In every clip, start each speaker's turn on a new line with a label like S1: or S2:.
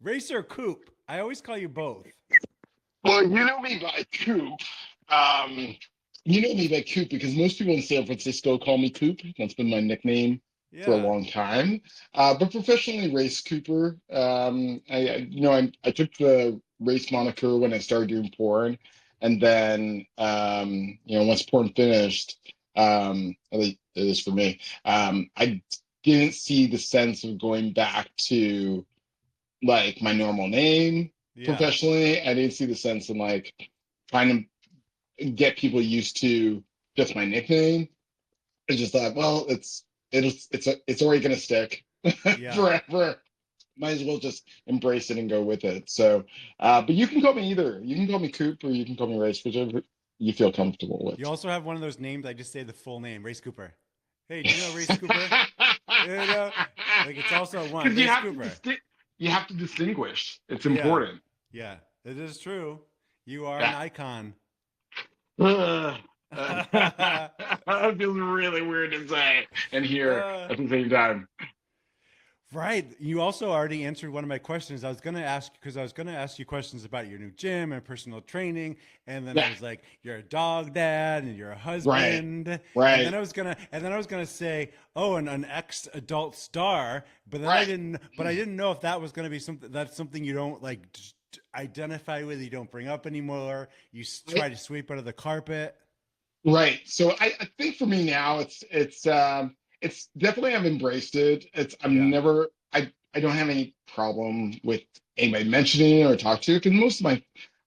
S1: Race or Coop? I always call you both.
S2: Well, you know me by Coop. Um, you know me by Coop because most people in San Francisco call me Coop. That's been my nickname for a
S1: Yeah.
S2: long time. But professionally, Race Cooper. I took the race moniker when I started doing porn, and then once porn finished, at least it is for me. I didn't see the sense of going back to like my normal name
S1: Yeah.
S2: professionally. I didn't see the sense in like trying to get people used to just my nickname. I just thought, well, it's already gonna stick
S1: Yeah.
S2: forever. Might as well just embrace it and go with it. So, but you can call me either. You can call me Coop or you can call me Race, whichever you feel comfortable with.
S1: You also have one of those names. I just say the full name, Race Cooper. Hey, do you know Race Cooper? You know, like it's also one
S2: Because you
S1: Race
S2: have to
S1: Cooper.
S2: you have to distinguish. It's
S1: Yeah.
S2: important.
S1: Yeah. It is true. You are an
S2: Yeah.
S1: icon.
S2: It feels really weird to say and hear
S1: uh,
S2: at the same time.
S1: Right. You also already answered one of my questions. I was going to ask because I was going to ask you questions about your new gym and personal training, and then I
S2: Yeah,
S1: was like, "You're a dog dad and you're a
S2: right,
S1: husband," and
S2: right,
S1: then I was gonna say, "Oh, and an ex-adult star,"
S2: right.
S1: but I didn't know if that was going to be something that's something you don't like identify with, you don't bring up anymore. You try to sweep under the carpet.
S2: Right. So I think for me now it's definitely I've embraced it. I'm
S1: Yeah.
S2: never I don't have any problem with anybody mentioning it or talk to it because most of my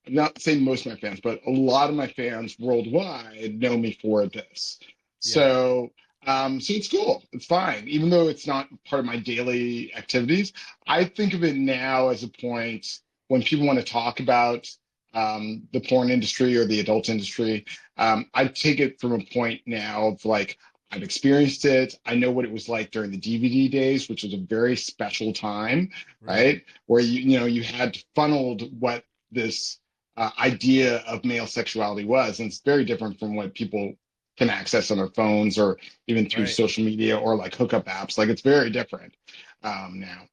S2: I'm not saying most of my fans, but a lot of my fans worldwide know me for this.
S1: Yeah.
S2: So it's cool. It's fine. Even though it's not part of my daily activities, I think of it now as a point when people want to talk about the porn industry or the adult industry. I take it from a point now of like I've experienced it. I know what it was like during the DVD days, which was a very special time,
S1: Right.
S2: right? Where you had funneled what this idea of male sexuality was, and it's very different from what people can access on their phones or even through
S1: Right.
S2: social media or like hookup apps. Like it's very different now.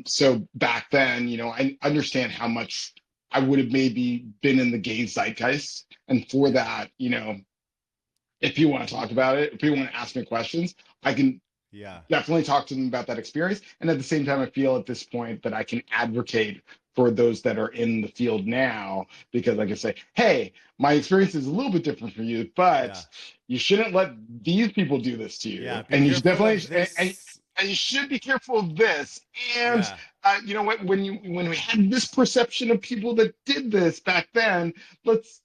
S2: So back then, I understand how much I would have maybe been in the gay zeitgeist. And for
S1: Yeah.
S2: that, if you want to talk about it, if you want to ask me questions, I can
S1: Yeah.
S2: definitely talk to them about that experience. And at the same time, I feel at this point that I can advocate for those that are in the field now because I can say, hey, my experience is a little bit different from you, but
S1: Yeah.
S2: you shouldn't let these people do this to
S1: Yeah.
S2: you.
S1: Be
S2: And you should
S1: careful
S2: definitely,
S1: of
S2: and,
S1: this.
S2: and you should be careful of this. And
S1: Yeah.
S2: you know what? When we had this perception of people that did this back then, this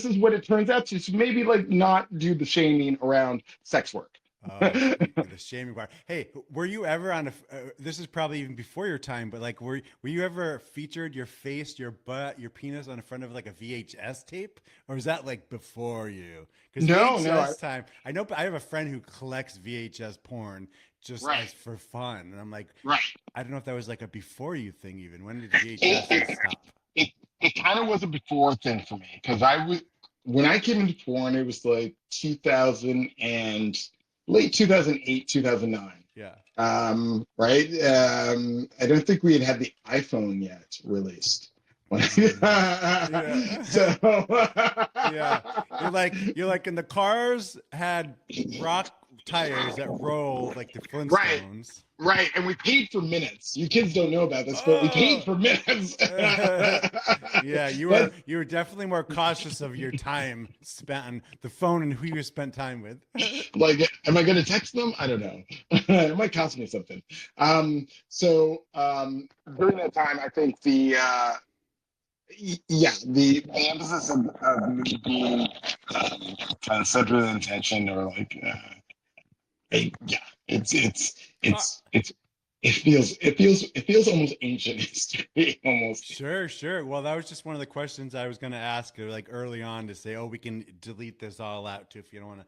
S2: is what it turns out to. So maybe like not do the shaming around sex work.
S1: Oh, the shaming part. Hey, were you ever on a? This is probably even before your time, but like, were you ever featured your face, your butt, your penis on the front of like a VHS tape, or was that like before you? Because
S2: No, no,
S1: VHS time, I know. I have a friend who collects VHS porn just
S2: right,
S1: as for fun, and I'm like,
S2: right.
S1: I don't know if that was like a before you thing. Even when did VHS
S2: It
S1: stop?
S2: it, it kind of was a before thing for me because I was when I came into porn, it was like 2000 and late 2008, 2009.
S1: Yeah.
S2: Right. I don't think we had the iPhone yet released.
S1: Yeah.
S2: So
S1: Yeah. You're like in the cars had rock tires that rolled like the
S2: right,
S1: Flintstones.
S2: right. And we paid for minutes. You kids don't know about this, but we paid
S1: Oh.
S2: for minutes.
S1: Yeah, you were
S2: That's
S1: you were definitely more cautious of your time spent on the phone and who you spent time with.
S2: like, am I going to text them? I don't know. It might cost me something. During that time, I think the emphasis of me being kind of center of attention or like, yeah, it's, it's,
S1: Uh,
S2: it's, it's, it feels almost ancient history almost.
S1: sure, sure. Well, that was just one of the questions I was going to ask, like early on, to say, oh, we can delete this all out too if you don't want to.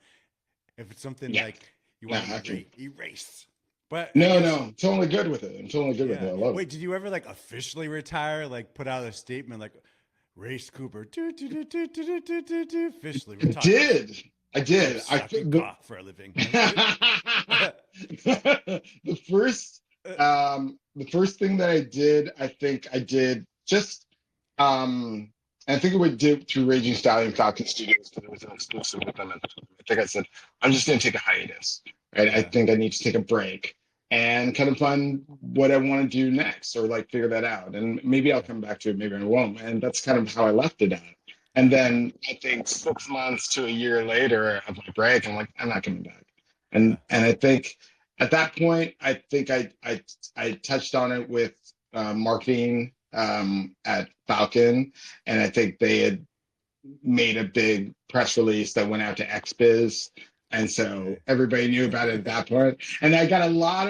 S1: If it's something
S2: Yeah,
S1: like you
S2: no,
S1: want to
S2: I can,
S1: erase. But I
S2: no,
S1: guess
S2: no, I'm totally good with it. I'm totally good with it.
S1: yeah.
S2: I love it.
S1: Wait, did you ever like officially retire? Like put out a statement like Race Cooper, officially
S2: I
S1: retires.
S2: did. I
S1: From
S2: did.
S1: sucking cock for a living.
S2: The first The first thing that I did, I think I did just I think it would did through Raging Stallion Falcon Studios because it was an exclusive with them. I think I said, I'm just gonna take a hiatus. Right. I
S1: Yeah.
S2: think I need to take a break and kind of find what I want to do next or like figure that out. And maybe I'll
S1: Yeah.
S2: come back to it, maybe I won't. And that's kind of how I left it at. And
S1: Yeah.
S2: then I think 6 months to a year later of my break, I'm like, I'm not coming back.
S1: Yeah.
S2: And I think at that point, I think I touched on it with marketing at Falcon, and I think they had made a big press release that went out to XBiz, and so everybody knew about it at
S1: Okay.
S2: that point. And I got a lot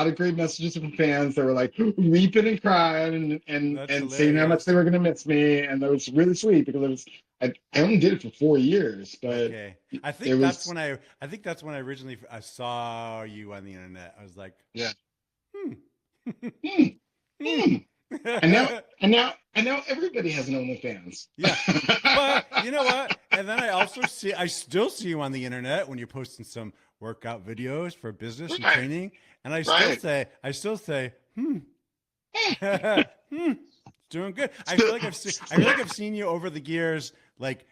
S2: of great messages from fans that were like weeping and crying
S1: That's
S2: and saying how much they
S1: hilarious.
S2: were going to miss me, and that was really sweet because it was I only did it for 4 years, but
S1: Okay. I
S2: it
S1: think that's
S2: was
S1: when I think that's when I originally I saw you on the internet. I was like,
S2: yeah.
S1: hmm.
S2: Hmm,
S1: Hmm.
S2: hmm. And now everybody has an OnlyFans.
S1: Yeah. But you know what? And then I still see you on the internet when you're posting some workout videos for business and
S2: Right,
S1: training. And
S2: right.
S1: I still say,
S2: Hmm.
S1: hmm, doing good.
S2: Still,
S1: I feel like I've seen you over the years, like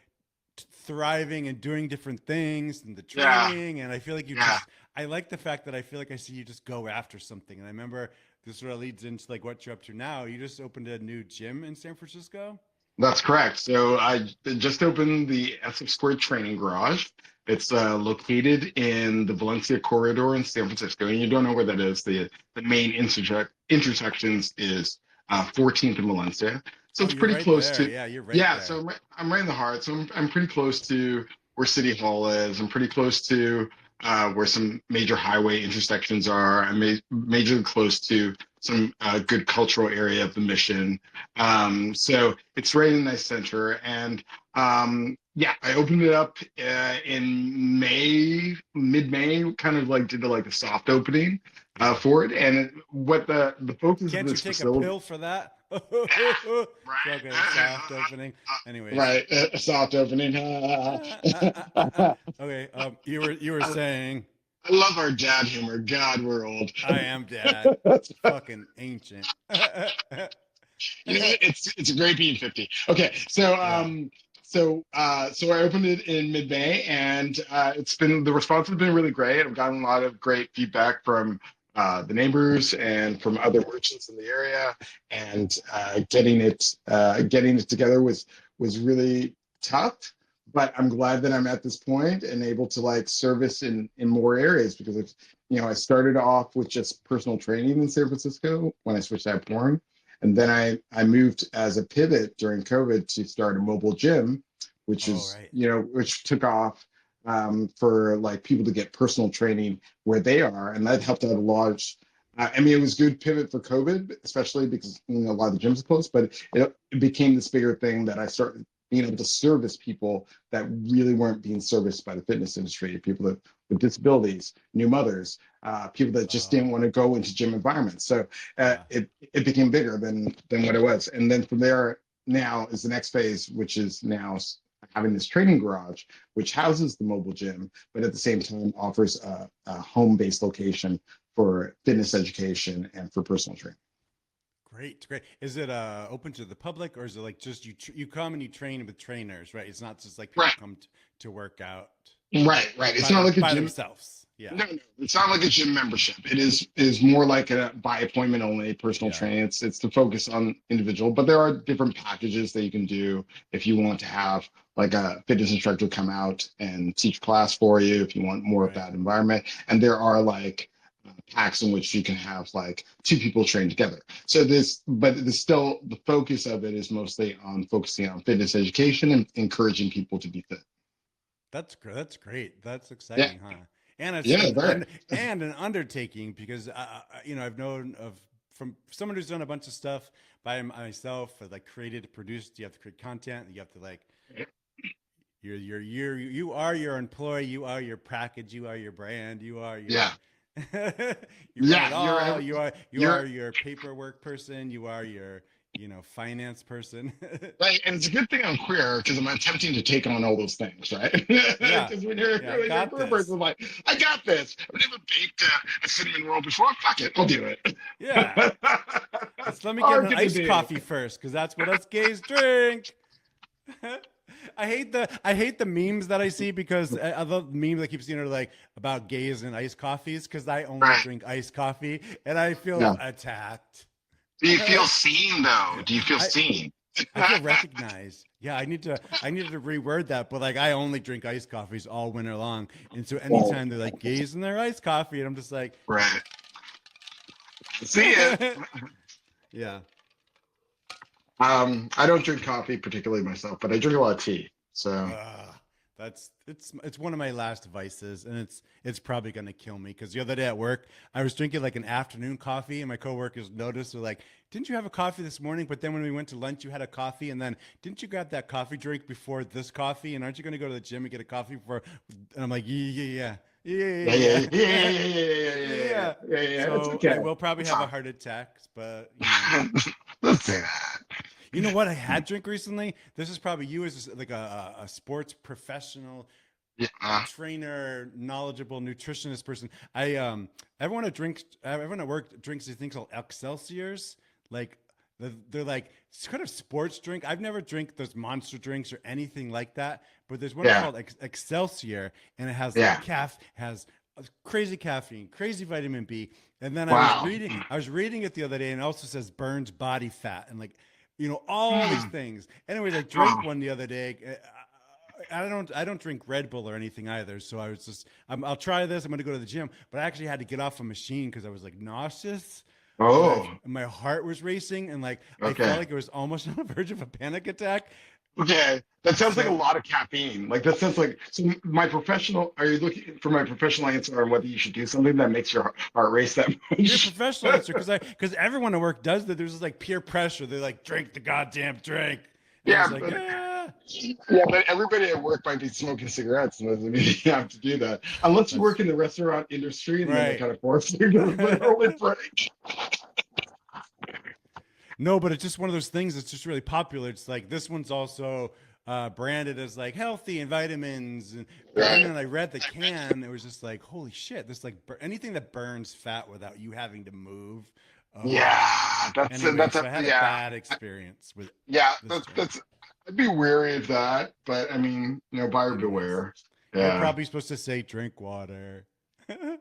S1: thriving and doing different things and the
S2: yeah,
S1: training. And I feel like
S2: yeah.
S1: I like the fact that I feel like I see you just go after something. And I remember this sort of leads into like what you're up to now. You just opened a new gym in San Francisco.
S2: That's correct. So I just opened the Essex Square Training Garage. It's located in the Valencia corridor in San Francisco, and you don't know where that is. The main intersections is 14th and Valencia, so
S1: Oh,
S2: it's
S1: you're
S2: pretty
S1: right
S2: close
S1: there.
S2: to.
S1: Yeah, you're right
S2: Yeah,
S1: there.
S2: so I'm right in the heart. So I'm pretty close to where City Hall is. I'm pretty close to where some major highway intersections are. I'm majorly close to some good cultural area of the Mission. So it's right in the nice center. And yeah, I opened it up in May, mid-May, kind of like did like a soft opening
S1: Yeah.
S2: for it. And what the focus of
S1: Can't you
S2: this
S1: take a
S2: facility,
S1: pill for that? So
S2: right?
S1: okay, soft opening. Anyways.
S2: Right, a soft opening.
S1: Okay. You were saying
S2: I love our dad humor. God, we're old.
S1: I am dad. Fucking ancient.
S2: You know, it's a great being 50. Okay, so
S1: Yeah.
S2: so I opened it in mid-May, and it's been the response has been really great. I've gotten a lot of great feedback from the neighbors and from other merchants in the area, and getting it together was really tough. But I'm glad that I'm at this point and able to like service in more areas because if I started off with just personal training in San Francisco when I switched out porn, and then I moved as a pivot during COVID to start a mobile gym, which
S1: Oh,
S2: is,
S1: right.
S2: which took off for like people to get personal training where they are. And that helped out a large, I mean, it was good pivot for COVID, especially because a lot of the gyms are closed, but it became this bigger thing that I started being able to service people that really weren't being serviced by the fitness industry, people that with disabilities, new mothers, people that just
S1: Oh,
S2: didn't want to go into gym environments. So
S1: yeah.
S2: it became bigger than what it was. And then from there now is the next phase, which is now having this training garage, which houses the mobile gym, but at the same time offers a home-based location for fitness education and for personal training.
S1: Great, great. Is it open to the public or is it like just you come and you train with trainers, right? It's not just like people
S2: Right,
S1: come to work out
S2: right. It's not like a
S1: by
S2: gym.
S1: themselves. Yeah.
S2: No, no, it's not like a gym membership. It is more like a by appointment only personal
S1: Yeah.
S2: training. It's to focus on individual, but there are different packages that you can do if you want to have like a fitness instructor come out and teach class for you if you want more of
S1: Right.
S2: that environment. And there are like packs in which you can have like two people train together. So but still the focus of it is mostly on focusing on fitness education and encouraging people to be fit.
S1: That's great. That's great. That's
S2: Yeah,
S1: exciting, huh? And it's
S2: yeah, very.
S1: and an undertaking because I've known of from someone who's done a bunch of stuff by myself, like created, produced. You have to create content. You have to like you are your employee. You are your package. You are your brand. You are
S2: Yeah,
S1: your you run it
S2: yeah.
S1: all. You are
S2: You're
S1: your paperwork person. You are your finance person.
S2: Right, and it's a good thing I'm queer because I'm attempting to take on all those things, right?
S1: Yeah.
S2: Because
S1: Yeah.
S2: when you're a
S1: Got
S2: queer person,
S1: this.
S2: I'm like, I got this. I've never baked a cinnamon roll before. Fuck it, I'll do it.
S1: Yeah. Let me get
S2: I'm
S1: an
S2: gonna
S1: iced
S2: do.
S1: coffee first, because that's what us gays drink. I hate the memes that I see, because the memes I keep seeing are like about gays and iced coffees, because I only
S2: Right.
S1: drink iced coffee and I feel
S2: Yeah.
S1: attacked.
S2: Do you feel
S1: I
S2: seen though? Do you feel seen?
S1: I feel recognized. Yeah, I need to reword that, but like I only drink iced coffees all winter long. And so
S2: Well,
S1: anytime they're like gays and their iced coffee, and I'm just like
S2: right. See it.
S1: yeah.
S2: I don't drink coffee particularly myself, but I drink a lot of tea. So
S1: Uh, it's one of my last vices, and it's probably gonna kill me, because the other day at work I was drinking like an afternoon coffee, and my coworkers noticed. They're like, "Didn't you have a coffee this morning? But then when we went to lunch, you had a coffee, and then didn't you grab that coffee drink before this coffee? And aren't you gonna go to the gym and get a coffee before?" And I'm like, "Yeah, yeah, yeah,
S2: yeah, yeah,
S1: yeah,
S2: yeah, yeah,
S1: yeah,
S2: yeah, yeah, yeah, yeah, yeah, yeah,
S1: yeah."
S2: yeah, yeah. It's
S1: So I
S2: okay.
S1: will probably
S2: It's
S1: have a
S2: fine.
S1: heart attack, but
S2: Let's say that.
S1: you know what I had drink recently? This is probably you as like a sports professional,
S2: Yeah.
S1: trainer, knowledgeable nutritionist person. Everyone at work drinks these things called Excelsiors. Like they're like it's kind of sports drink. I've never drank those monster drinks or anything like that, but there's one
S2: Yeah.
S1: called Excelsior, and it has like
S2: Yeah.
S1: has crazy caffeine, crazy vitamin B. And then
S2: Wow.
S1: I was reading it the other day, and it also says burns body fat, and like all these things. Anyways, I drank
S2: Oh,
S1: one the other day. I don't drink Red Bull or anything either. So I was just I'll try this. I'm going to go to the gym, but I actually had to get off a machine because I was like nauseous, and
S2: oh,
S1: my heart was racing, and like I felt
S2: okay.
S1: like it was almost on the verge of a panic attack.
S2: Okay. That sounds like a
S1: So
S2: lot of caffeine. Like that sounds like so my professional, are you looking for my professional answer on whether you should do something that makes your heart race that
S1: your
S2: much?
S1: professional answer, because everyone at work does that. There's this like peer pressure. They're like, drink the goddamn drink, and I was
S2: Yeah,
S1: like,
S2: but
S1: ah.
S2: yeah, but everybody at work might be smoking cigarettes, and doesn't mean you have to do that. Unless you
S1: That's
S2: work in the restaurant industry, and then they
S1: right.
S2: kind of force you to literally break.
S1: No, but it's just one of those things that's just really popular. It's like this one's also branded as like healthy and vitamins, but then
S2: Right.
S1: when I read the can, it was just like, holy shit! This like anything that burns fat without you having to move. Oh.
S2: Yeah,
S1: Anyway, so I had a
S2: yeah,
S1: bad experience with
S2: yeah.
S1: this drink.
S2: I'd be wary of that, but I mean, buyer
S1: Anyways,
S2: beware.
S1: you're
S2: Yeah.
S1: probably supposed to say drink water.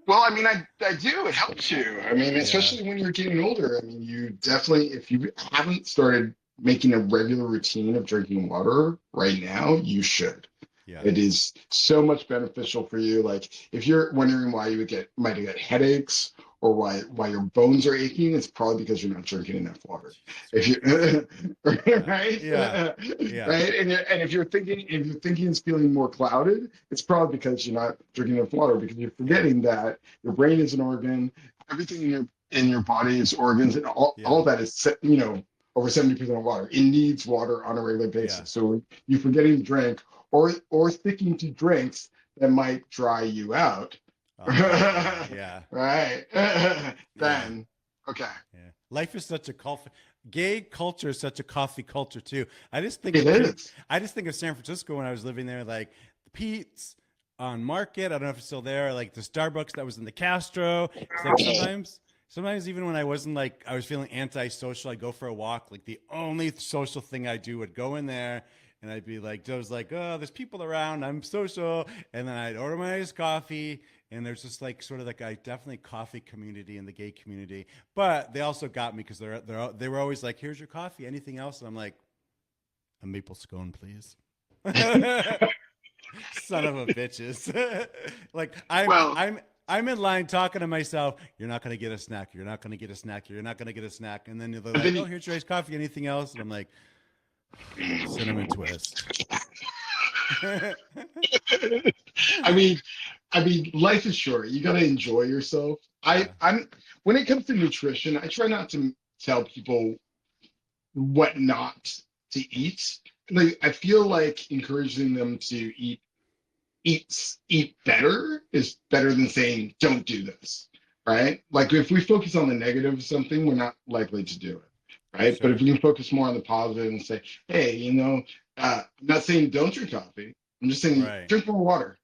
S2: Well, I mean, I do. It helps you. I mean,
S1: Yeah,
S2: especially when you're getting older. I mean, you definitely, if you haven't started making a regular routine of drinking water right now, you should.
S1: yeah,
S2: It is so much beneficial for you. Like if you're wondering why you might get headaches or why your bones are aching, it's probably because you're not drinking enough water.
S1: Jesus
S2: If you
S1: Christ. Yeah,
S2: right,
S1: yeah, yeah,
S2: right, and if you're thinking it's feeling more clouded, it's probably because you're not drinking enough water because you're
S1: yeah,
S2: forgetting that your brain is an organ, everything in your body is organs, and all
S1: yeah,
S2: that is over 70% of water. It needs water on a regular
S1: yeah.
S2: basis. So you're forgetting to drink or sticking to drinks that might dry you out.
S1: Yeah, yeah,
S2: Right.
S1: yeah.
S2: Then, okay.
S1: Yeah. Life is such a coffee. Gay culture is such a coffee culture too. I just think
S2: It
S1: of Pete.
S2: is.
S1: I just think of San Francisco when I was living there, like the Pete's on Market. I don't know if it's still there. Like the Starbucks that was in the Castro. It's like sometimes even when I wasn't like I was feeling antisocial, I'd go for a walk. Like the only social thing I do would go in there. And I'd be like, I was like, oh, there's people around. I'm social. And then I'd order my iced coffee. And there's just like sort of like a definitely coffee community in the gay community, but they also got me because they were always like, "Here's your coffee. Anything else?" And I'm like, "A maple scone, please." Son of a bitches! Like
S2: Well,
S1: I'm in line talking to myself. You're not gonna get a snack. You're not gonna get a snack. You're not gonna get a snack. And then they're
S2: but
S1: like,
S2: then
S1: "Oh, here's your iced coffee. Anything else?" And I'm like, "Cinnamon twist."
S2: I mean, life is short. You got to enjoy yourself.
S1: Yeah,
S2: I'm when it comes to nutrition, I try not to tell people what not to eat. Like I feel like encouraging them to eat better is better than saying don't do this, right? Like if we focus on the negative of something, we're not likely to do it, right? But if
S1: Sure.
S2: you can focus more on the positive and say, hey, I'm not saying don't drink coffee. I'm just saying
S1: Right.
S2: drink more water.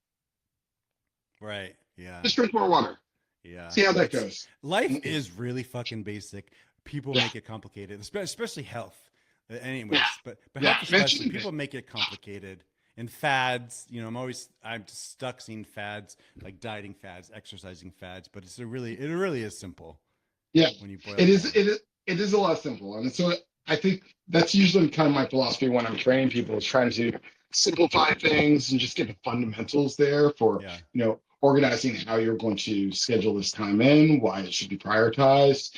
S1: Right. Yeah.
S2: Just drink more water.
S1: Yeah.
S2: See how that
S1: It's
S2: goes.
S1: life
S2: Mm-mm.
S1: is really fucking basic. People
S2: Yeah,
S1: make it complicated, especially health.
S2: yeah,
S1: Anyways, but
S2: yeah.
S1: health especially,
S2: Mention
S1: people make it complicated. And fads, I'm just stuck seeing fads like dieting fads, exercising fads, but it really is simple
S2: Yeah,
S1: when you boil
S2: it
S1: it
S2: is.
S1: down.
S2: It is a lot simple, and so I think that's usually kind of my philosophy when I'm training people is trying to simplify things and just get the fundamentals there for
S1: Yeah.
S2: organizing how you're going to schedule this time in, why it should be prioritized.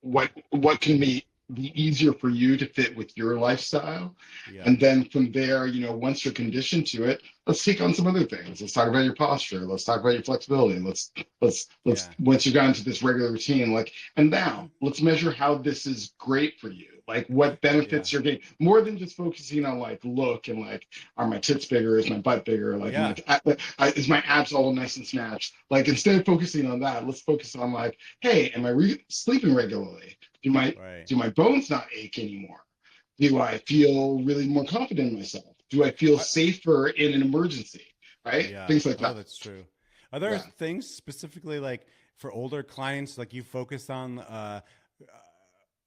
S2: What can be easier for you to fit with your lifestyle,
S1: Yeah.
S2: and then from there, once you're conditioned to it, let's take on some other things. Let's talk about your posture. Let's talk about your flexibility. Let's
S1: Yeah.
S2: once you've gotten to this regular routine, like, and now let's measure how this is great for you. Like what
S1: Yeah.
S2: benefits you're getting more than just focusing on like look and like are my tits bigger, is my butt bigger, like
S1: Yeah.
S2: is my abs all nice and snatched. Like instead of focusing on that, let's focus on like, hey, am I sleeping regularly? Do my
S1: Right.
S2: do my bones not ache anymore? Do I feel really more confident in myself? Do I feel
S1: I,
S2: safer in an emergency? Right?
S1: Yeah.
S2: Things like
S1: Oh,
S2: that.
S1: that's true. Are there
S2: Yeah.
S1: things specifically like for older clients, like you focus on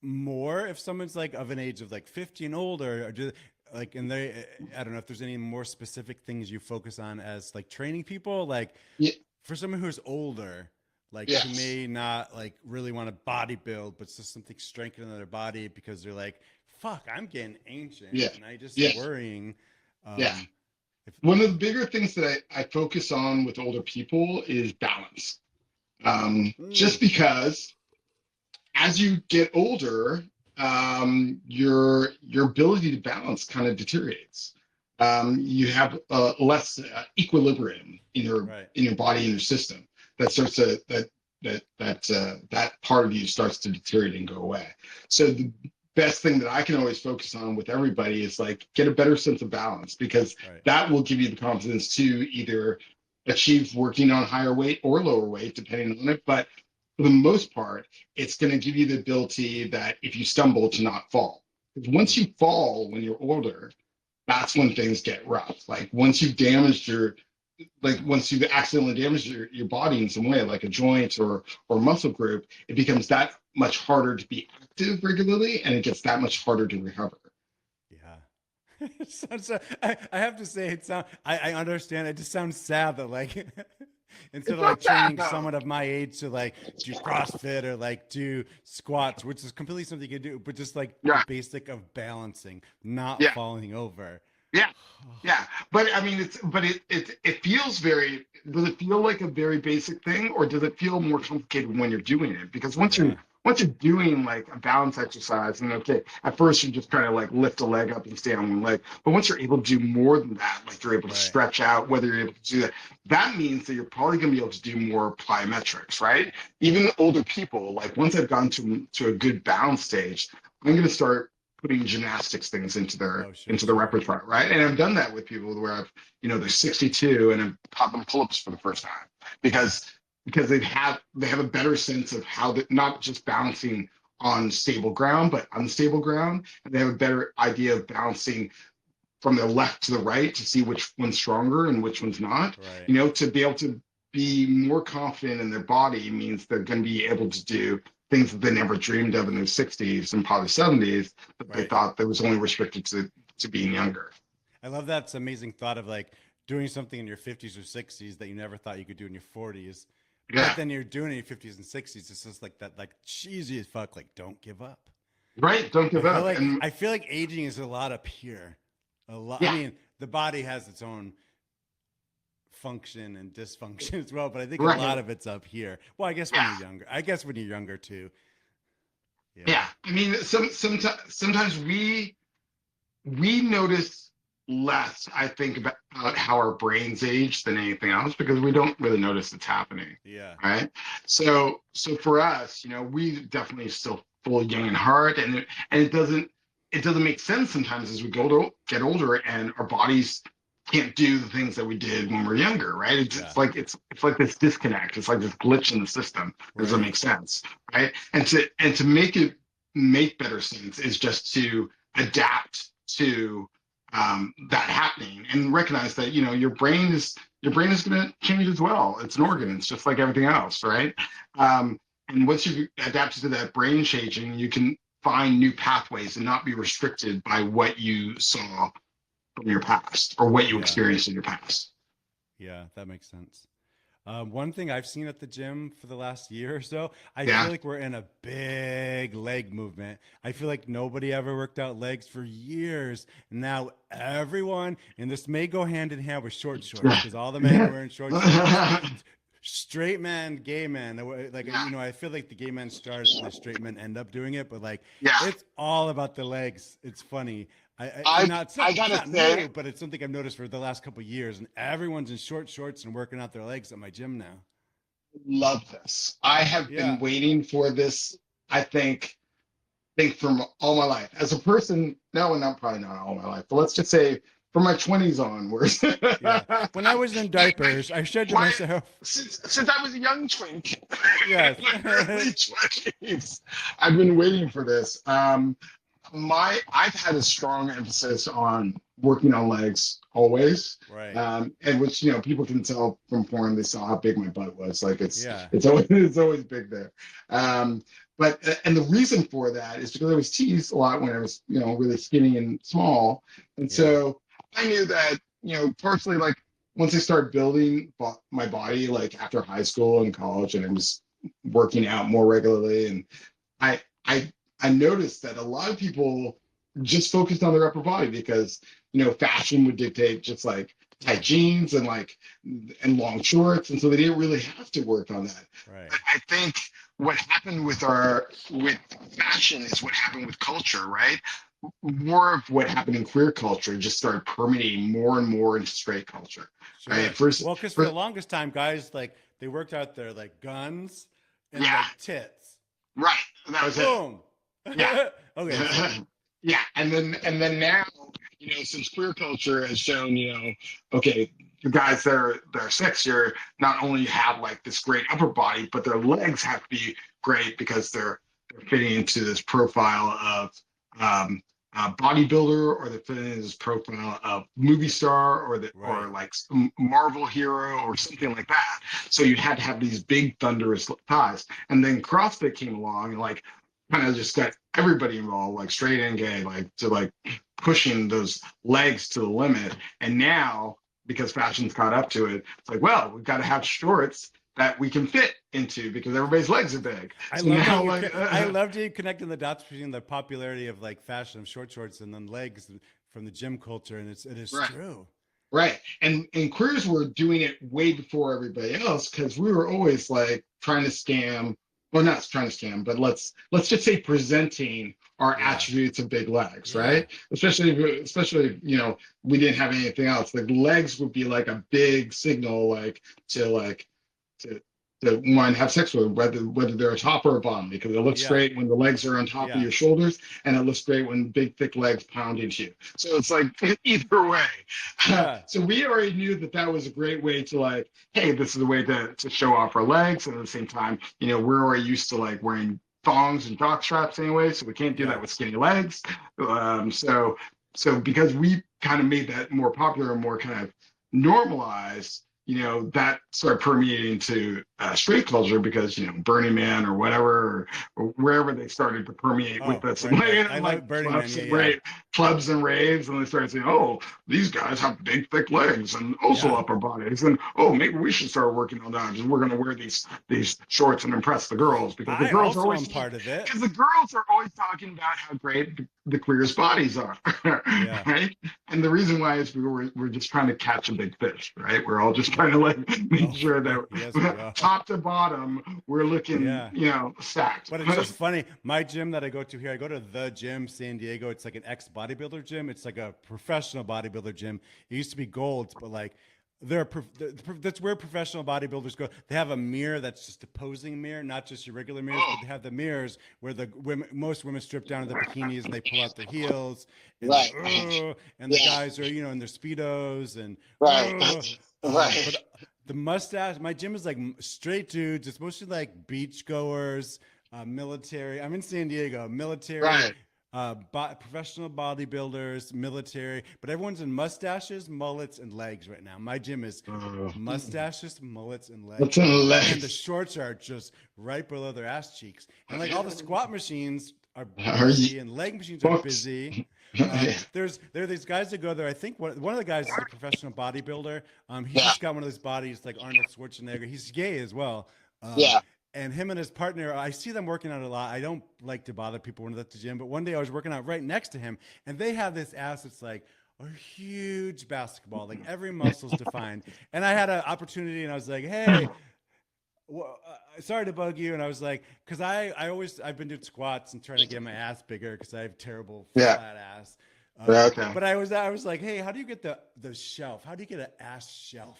S1: more if someone's like of an age of like 50 and older, or like, and I don't know if there's any more specific things you focus on as like training people, like
S2: Yeah.
S1: for someone who's older, like who
S2: Yes.
S1: may not like really want to body build, but it's just something strengthening their body because they're like, fuck, I'm getting ancient
S2: Yeah.
S1: and I just
S2: Yes.
S1: worrying.
S2: Yeah.
S1: Um, if,
S2: One of the bigger things that I focus on with older people is balance.
S1: mm,
S2: Just because as you get older, your ability to balance kind of deteriorates. You have less equilibrium
S1: right,
S2: in your body and your system. That starts to that part of you starts to deteriorate and go away. So the best thing that I can always focus on with everybody is like get a better sense of balance because
S1: right,
S2: that will give you the confidence to either achieve working on higher weight or lower weight depending on it. But for the most part, it's going to give you the ability that if you stumble to not fall. Because once
S1: mm,
S2: you fall when you're older, that's when things get rough. Like once you've damaged once you've accidentally damaged your body in some way, like a joint or muscle group, it becomes that much harder to be active regularly, and it gets that much harder to recover.
S1: yeah. I have to say, I understand. It just sounds sad that like instead
S2: It's
S1: of like
S2: not bad
S1: training
S2: though.
S1: someone of my age to like do CrossFit or like do squats, which is completely something you can do, but just like the
S2: Yeah,
S1: basic of balancing, not
S2: yeah,
S1: falling over.
S2: yeah. Yeah, but I mean, it feels very. Does it feel like a very basic thing, or does it feel more complicated when you're doing it? Because
S1: Yeah,
S2: once you're doing like a balance exercise, and okay, at first you're just trying to like lift a leg up and stay on one leg, but once you're able to do more than that, like you're able to
S1: right.
S2: stretch out, whether you're able to do that, that means that you're probably going to be able to do more plyometrics, right? Even older people, like once I've gone to a good balance stage, I'm going to start putting gymnastics things
S1: Oh, sure,
S2: into the
S1: sure.
S2: repertoire, right? And I've done that with people where they're 62 and I've taught them pull-ups for the first time
S1: Yeah,
S2: because they have a better sense of how not just balancing on stable ground but unstable ground, and they have a better idea of balancing from the left to the right to see which one's stronger and which one's not.
S1: right,
S2: To be able to be more confident in their body means they're going to be able to do things that they never dreamed of in their 60s and probably 70s that they
S1: right.
S2: thought that was only restricted to being younger.
S1: I love that amazing thought of like doing something in your 50s or 60s that you never thought you could do in your 40s. But
S2: Yeah,
S1: then you're doing it in your 50s and 60s. It's just like that, like cheesy as fuck. Like, don't give up.
S2: right. Don't give up. And
S1: I feel like aging is a lot up here. A lot. I
S2: yeah,
S1: mean, the body has its own function and dysfunction as well, but I think a lot
S2: right.
S1: of it's up here. Well, I guess when
S2: Yeah,
S1: you're younger. I guess when you're younger too. Yeah.
S2: yeah. I mean, sometimes we notice less, I think, about how our brains age than anything else because we don't really notice it's happening,
S1: Yeah.
S2: right? So for us, we definitely still full young and heart, and it doesn't make sense sometimes as we get older and our bodies can't do the things that we did when we were younger, right? It's,
S1: Yeah.
S2: it's like it's like this disconnect. It's like this glitch in the system. Does it
S1: Right.
S2: make sense, right? And to make it make better sense is just to adapt to that happening and recognize that your brain is going to change as well. It's an organ. It's just like everything else, right? And once you adapt to that brain changing, you can find new pathways and not be restricted by what you saw from your past or what you
S1: Yeah.
S2: experienced in your past.
S1: Yeah, that makes sense. One thing I've seen at the gym for the last year or so, I feel
S2: Yeah.
S1: like we're in a big leg movement. I feel like nobody ever worked out legs for years. Now everyone, and this may go hand in hand with short shorts
S2: Yeah.
S1: because all the men are wearing short shorts. Straight men, gay men, like
S2: Yeah.
S1: I feel like the gay men start and the straight men end up doing it, but like
S2: Yeah.
S1: it's all about the legs. It's funny.
S2: I
S1: Now
S2: I
S1: it's
S2: gotta
S1: not
S2: say,
S1: new, but it's something I've noticed for the last couple of years, and everyone's in short shorts and working out their legs at my gym now.
S2: love this. I have been
S1: Yeah,
S2: waiting for this, I think from all my life. As a person, no, not probably not all my life, but let's just say from my 20s onwards.
S1: yeah. When I was in
S2: my,
S1: diapers, I said to
S2: my
S1: myself,
S2: since I was a young twink
S1: "Yes,
S2: in my early 20s, I've been waiting for this. I've had a strong emphasis on working on legs always.
S1: right,
S2: And which people can tell from porn, they saw how big my butt was. Like
S1: yeah,
S2: it's always it's always big there. Um, but and the reason for that is because I was teased a lot when I was really skinny and small, and
S1: yeah,
S2: so I knew that partially like once I started building my body like after high school and college, and I was working out more regularly, and I I I noticed that a lot of people just focused on their upper body because fashion would dictate just like tight jeans and like and long shorts, and so they didn't really have to work on that.
S1: right,
S2: But I think what happened with fashion is what happened with culture, right? More of what happened in queer culture just started permeating more and more into straight culture, right?
S1: sure." Well, because for the longest time, guys like they worked out their like guns and
S2: Yeah,
S1: like tits.
S2: right. That was it.
S1: Boom.
S2: Yeah.
S1: Okay, sorry.
S2: Yeah, and then now, since queer culture has shown, okay, the guys that are sexier not only have like this great upper body, but their legs have to be great because they're fitting into this profile of um, bodybuilder, or they're fitting into this profile of movie star, or
S1: Right.
S2: like Marvel hero or something like that. So you had to have these big thunderous thighs, and then CrossFit came along and like kind of just got everybody involved, like straight and gay, like to like pushing those legs to the limit. And now, because fashion's caught up to it, it's like, well, we've got to have shorts that we can fit into because everybody's legs are big.
S1: I
S2: So
S1: loved how
S2: now,
S1: you.
S2: like,
S1: I loved you connecting the dots between the popularity of like fashion of short shorts and then legs from the gym culture, and it is
S2: right,
S1: true.
S2: right, and queers were doing it way before everybody else because we were always like trying to scam, well, not trying to scam, but let's just say presenting our
S1: Yeah,
S2: attributes of big legs,
S1: yeah,
S2: right? Especially if, we didn't have anything else. Like legs would be like a big signal, like to to one have sex with, whether they're a top or a bottom, because it looks
S1: yeah,
S2: great when the legs are on top of
S1: yeah,
S2: your shoulders, and it looks great when big thick legs pound into you. So it's like either way.
S1: yeah.
S2: So we already knew that that was a great way to like, hey, this is a way to show off our legs, and at the same time, we're already used to like wearing thongs and jock straps anyway, so we can't do that
S1: Yeah.
S2: with skinny legs. So because we kind of made that more popular and more kind of normalized, that started permeating to straight culture because, Burning Man or whatever, or wherever they started to permeate with
S1: Oh,
S2: us, and
S1: right. I
S2: like
S1: love Burning Man. Yeah, yeah,
S2: clubs and raves, and they started saying, oh, these guys have big, thick legs and also
S1: yeah.
S2: upper bodies, and oh, maybe we should start working on that because we're going to wear these shorts and impress the girls because the
S1: I
S2: girls are
S1: also
S2: always
S1: am part of it.
S2: because the girls are always talking about how great the queerest bodies are,
S1: Yeah.
S2: right? And the reason why is we're just trying to catch a big fish, right? We're all just trying to like make
S1: Oh,
S2: sure
S1: yes, we
S2: that
S1: are.
S2: top to bottom we're looking,
S1: Yeah.
S2: stacked.
S1: But it's funny. My gym that I go to here, I go to the gym San Diego. It's like an ex bodybuilder gym. It's like a professional bodybuilder gym. It used to be Gold's, but like that's where professional bodybuilders go. They have a mirror that's just a posing mirror, not just your regular mirrors,
S2: Oh,
S1: but they have the mirrors where the women, most women strip down to the bikinis and they pull out their heels and
S2: right.
S1: and the
S2: Yeah.
S1: guys are in their speedos and
S2: Right. Right.
S1: but the mustache. My gym is like straight dudes. It's mostly like beach goers. military. I'm in San Diego. Military,
S2: Right.
S1: professional bodybuilders, military, but everyone's in mustaches, mullets, and legs right now. My gym is
S2: Uh,
S1: mustaches, mullets, and
S2: what's
S1: legs,
S2: in the
S1: and the
S2: legs?
S1: shorts are just right below their ass cheeks. And like all the squat machines are
S2: Are you
S1: busy, and leg machines are
S2: books?
S1: busy.
S2: Yeah.
S1: There are these guys that go there. I think one of the guys is a professional bodybuilder. He's
S2: Yeah.
S1: just got one of those bodies like Arnold Schwarzenegger. He's gay as well. Um,
S2: Yeah.
S1: and him and his partner, I see them working out a lot. I don't like to bother people when they're at the gym, but one day I was working out right next to him, and they have this ass that's like a huge basketball, like every muscle's defined. And I had an opportunity, and I was like, "Hey, well, sorry to bug you." And I was like, because I've been doing squats and trying to get my ass bigger because I have terrible
S2: Yeah.
S1: flat ass.
S2: Yeah. Okay.
S1: But I was like, hey, how do you get the shelf? How do you get an ass shelf?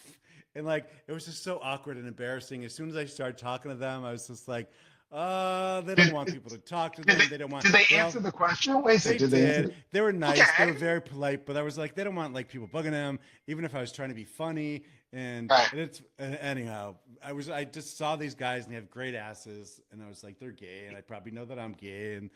S1: And like it was just so awkward and embarrassing. As soon as I started talking to them, I was just like, they don't
S2: Did,
S1: want people to talk to
S2: did
S1: them. They don't want.
S2: did they
S1: Well,
S2: answer the question? Wait a
S1: they
S2: second. Did they answer?
S1: did. They were nice. They were
S2: Okay.
S1: very polite. But I was like, they don't want like people bugging them, even if I was trying to be funny.
S2: Right.
S1: And it's anyhow. I just saw these guys and they have great asses, and I was like, they're gay, and I probably know that I'm gay, and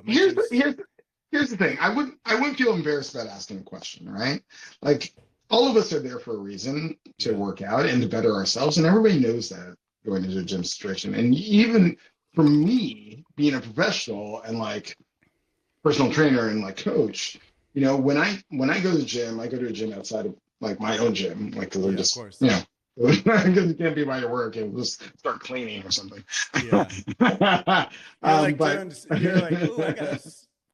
S1: my
S2: Here's the,
S1: gym's
S2: here's the, here's the thing. I wouldn't feel embarrassed about asking a question, right? Like all of us are there for a reason to
S1: yeah.
S2: work out and to better ourselves, and everybody knows that going into a gym situation. And even for me, being a professional and like personal trainer and like coach, when I go to the gym, I go to a gym outside of like my own gym, like because I'm
S1: Yeah, of
S2: just
S1: course.
S2: because you can't be by your work and just start cleaning or something.
S1: Yeah. You're
S2: um,
S1: like
S2: but
S1: doing, you're like, oh, I gotta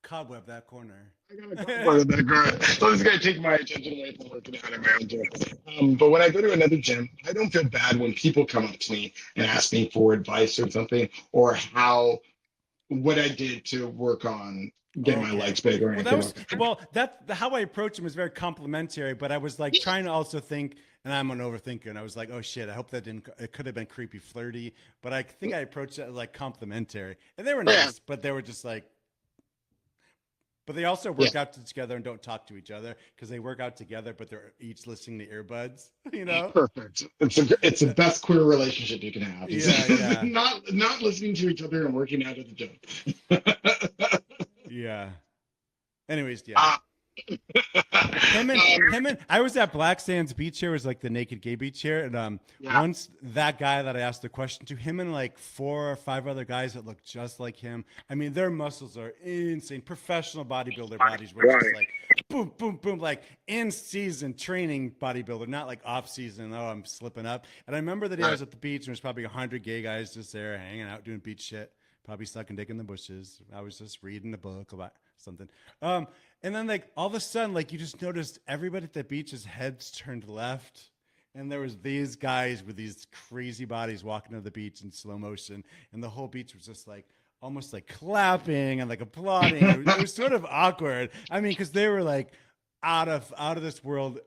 S1: cobweb that corner.
S2: I got a couple of that girl. So this is gonna take my attention away from working out in my own gym. But when I go to another gym, I don't feel bad when people come up to me and ask me for advice or something, or how what I did to work on getting my
S1: Okay.
S2: legs big or
S1: Well, that
S2: anything
S1: was
S2: like that.
S1: well that how I approached him was very complimentary, but I was like trying to also think, and I'm an overthinker, and I was like, oh shit, I hope that didn't. It could have been creepy, flirty, but I think I approached it like complimentary, and they were
S2: Yeah,
S1: nice, but they were just like, but they also
S2: yeah,
S1: work out together and don't talk to each other because they work out together, but they're each listening to earbuds, you know?
S2: perfect. It's the best queer relationship you can have. Is
S1: Yeah, yeah,
S2: not listening to each other and working out at the gym.
S1: yeah. Anyways, yeah.
S2: uh,
S1: Him and I was at Black Sands Beach here, was like the naked gay beach here, and
S2: yeah,
S1: once that guy that I asked the question to, him and like 4 or 5 other guys that look just like him. I mean, their muscles are insane. Professional bodybuilder bodies were just
S2: right,
S1: like boom, boom, boom, like in season training bodybuilder, not like off season. Oh, I'm slipping up. And I remember the day I
S2: right.
S1: was at the beach, and there's probably 100 gay guys just there hanging out doing beach shit, probably sucking dick in the bushes. I was just reading a book about something. And then like all of a sudden, like you just noticed everybody at the beach's heads turned left. And there was these guys with these crazy bodies walking to the beach in slow motion. And the whole beach was just like almost like clapping and like applauding. It was sort of awkward. I mean, because they were like out of this world,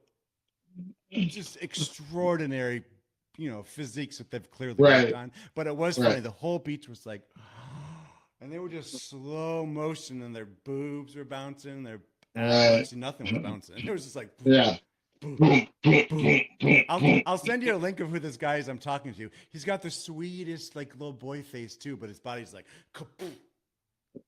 S1: just extraordinary, physiques that they've clearly worked
S2: Right,
S1: on. But it was funny.
S2: right,
S1: The whole beach was like, and they were just slow motion, and their boobs were bouncing, their
S2: right.
S1: actually nothing was bouncing. It was just like boom,
S2: Yeah.
S1: boom,
S2: Boom, boom,
S1: boom,
S2: boom,
S1: boom.
S2: boom,
S1: I'll
S2: boom.
S1: I'll send you a link of who this guy is I'm talking to. He's got the sweetest like little boy face too, but his body's like kaboom.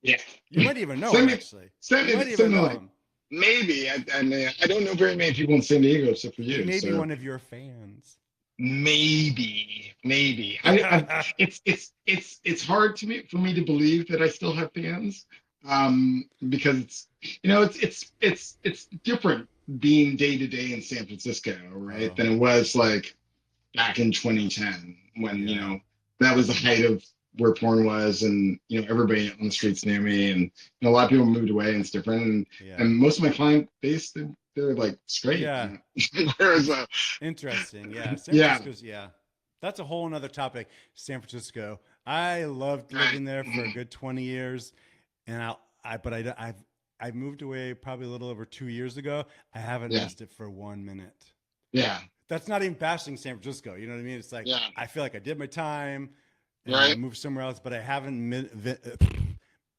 S2: Yeah.
S1: You might even know
S2: Send
S1: him
S2: me,
S1: actually.
S2: send
S1: You
S2: me,
S1: might even
S2: send me
S1: know
S2: like
S1: him.
S2: maybe. I don't know very many people in San Diego except for
S1: He
S2: you.
S1: may be
S2: So
S1: one of your fans.
S2: maybe. It's hard for me to believe that I still have fans, because it's different being day to day in San Francisco, right?
S1: Oh
S2: Than it was like back in 2010 when
S1: yeah,
S2: that was the height of where porn was, and everybody on the streets knew me, and a lot of people moved away, and it's different, and
S1: yeah,
S2: and most of my client base, they're like straight.
S1: yeah.
S2: Whereas
S1: It's interesting. Yeah, San
S2: yeah.
S1: Francisco's yeah. That's a whole nother topic. San Francisco. I loved
S2: Right.
S1: living there for a good 20 years, and but I moved away probably a little over 2 years ago. I haven't
S2: Yeah.
S1: missed it for 1 minute.
S2: Yeah.
S1: That's not even bashing San Francisco. You know what I mean? It's like
S2: Yeah.
S1: I feel like I did my time, and I
S2: Right.
S1: moved somewhere else, but I haven't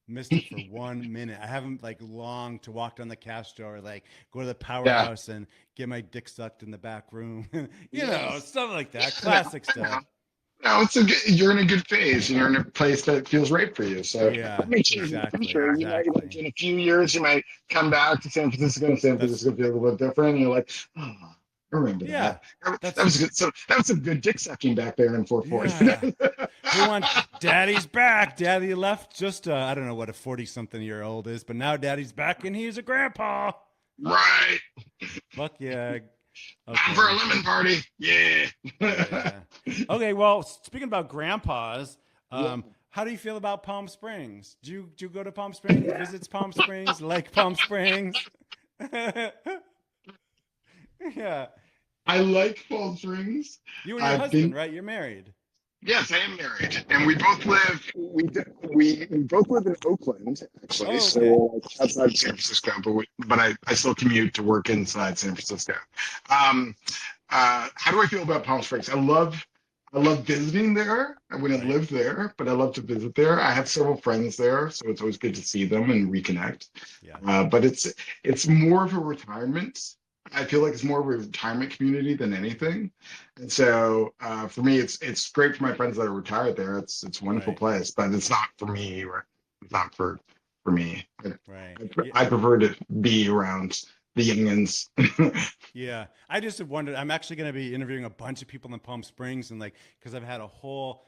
S1: missed it for 1 minute. I haven't like longed to walk down the Castro or like go to the
S2: Yeah.
S1: powerhouse and get my dick sucked in the back room.
S2: Yes.
S1: Stuff like that. Classic stuff.
S2: No, you're in a good phase and you're in a place that feels right for you. So
S1: Yeah,
S2: that may change in the
S1: exactly,
S2: future. Like
S1: exactly.
S2: in a few years, you might come back to San Francisco and San
S1: That's
S2: Francisco feels a little different. And you're like, oh, I remember
S1: yeah,
S2: that. That
S1: that's
S2: was good. So that was some good dick sucking back there in 440.
S1: yeah. Who wants Daddy's back? Daddy left just I don't know what a 40-something-year-old is, but now Daddy's back and he's a grandpa.
S2: Right.
S1: Fuck yeah.
S2: Time for a
S1: Okay.
S2: lemon party. Yeah.
S1: Yeah. Okay, well, speaking about grandpas,
S2: Yeah.
S1: how do you feel about Palm Springs? Do you go to Palm Springs? Visits Palm Springs? Like Palm Springs? Yeah.
S2: I like Palm Springs.
S1: You and your
S2: I've
S1: husband,
S2: been
S1: right? You're married.
S2: Yes, I am married, and we both live in Oakland, actually.
S1: Oh,
S2: So
S1: okay.
S2: we're like outside San Francisco, but I still commute to work inside San Francisco. Um, how do I feel about Palm Springs? I love visiting there. I wouldn't
S1: Right.
S2: live there, but I love to visit there. I have several friends there, so it's always good to see them and reconnect.
S1: Yeah.
S2: But it's more of a retirement. I feel like it's more of a retirement community than anything. And so for me, it's great for my friends that are retired there. It's a wonderful
S1: Right.
S2: place, but it's not for me. Right? It's not for me.
S1: Right. Yeah.
S2: I prefer to be around the youngins.
S1: Yeah. I just have wondered. I'm actually going to be interviewing a bunch of people in Palm Springs and like, because I've had a whole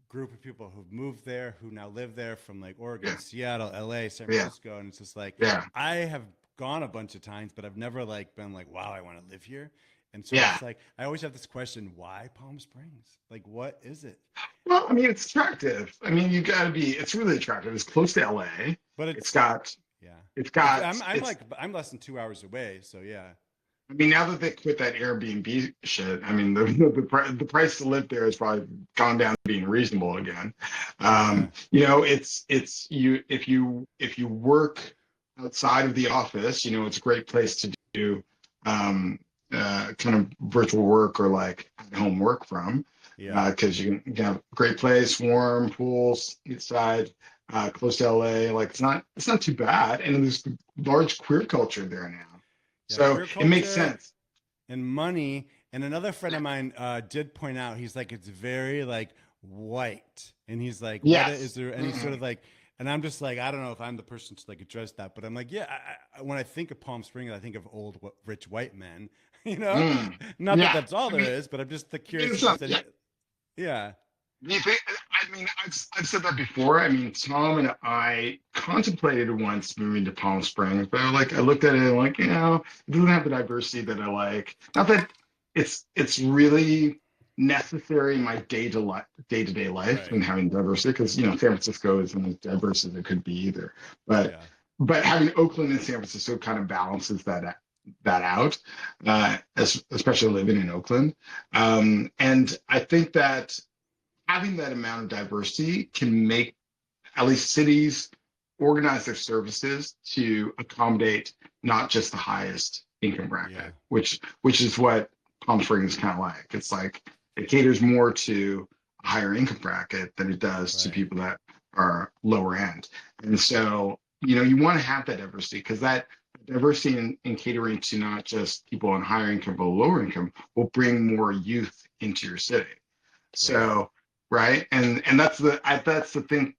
S1: group of people who've moved there who now live there from like Oregon,
S2: Yeah,
S1: Seattle, LA, San
S2: yeah,
S1: Francisco, and it's just like
S2: yeah,
S1: I have gone a bunch of times, but I've never like been like, wow, I want to live here. And so
S2: yeah.
S1: it's like I always have this question, why Palm Springs? Like what is it?
S2: Well, I mean, it's attractive. I mean, you got to be. It's really attractive. It's close to LA.
S1: But
S2: It's
S1: it's
S2: got.
S1: yeah.
S2: It's got.
S1: I'm
S2: It's.
S1: like I'm less than 2 hours away, so yeah.
S2: I mean, now that they quit that Airbnb shit, I mean, the price to live there has probably gone down to being reasonable again.
S1: Yeah.
S2: It's you if you work outside of the office, it's a great place to do kind of virtual work or like at home work from
S1: Yeah.
S2: because you can have a great place, warm pools inside, close to LA. Like it's not too bad, and there's large queer culture there now,
S1: Yeah.
S2: so
S1: Queer
S2: it makes
S1: culture
S2: sense.
S1: and money. And another friend of mine did point out, he's like, it's very like white. And he's like, what is
S2: Yes.
S1: there any sort of like, and I'm just like, I don't know if I'm the person to like address that, but I'm like, yeah, when I think of Palm Springs, I think of old rich white men, you know,
S2: Mm.
S1: not that
S2: Yeah.
S1: that's all there is, but I'm just
S2: I mean,
S1: curious
S2: it's
S1: if you
S2: not.
S1: said,
S2: Yeah.
S1: yeah,
S2: Do you think? I mean, I've said that before. I mean, Tom and I contemplated once moving to Palm Springs, but I looked at it and like, it doesn't have the diversity that I like. Not that it's really necessary in my day to day life
S1: right.
S2: and having diversity because San Francisco isn't as diverse as it could be either. But
S1: Yeah.
S2: but having Oakland and San Francisco kind of balances that out, especially living in Oakland. And I think that having that amount of diversity can make at least cities organize their services to accommodate not just the highest income
S1: Yeah.
S2: bracket, which is what Palm Springs is kind of like. It's like it caters more to a higher income bracket than it does to
S1: Right.
S2: people that are lower end. And so, you want to have that diversity because that diversity in catering to not just people on higher income but lower income will bring more youth into your city.
S1: Right.
S2: So, right, and that's the thing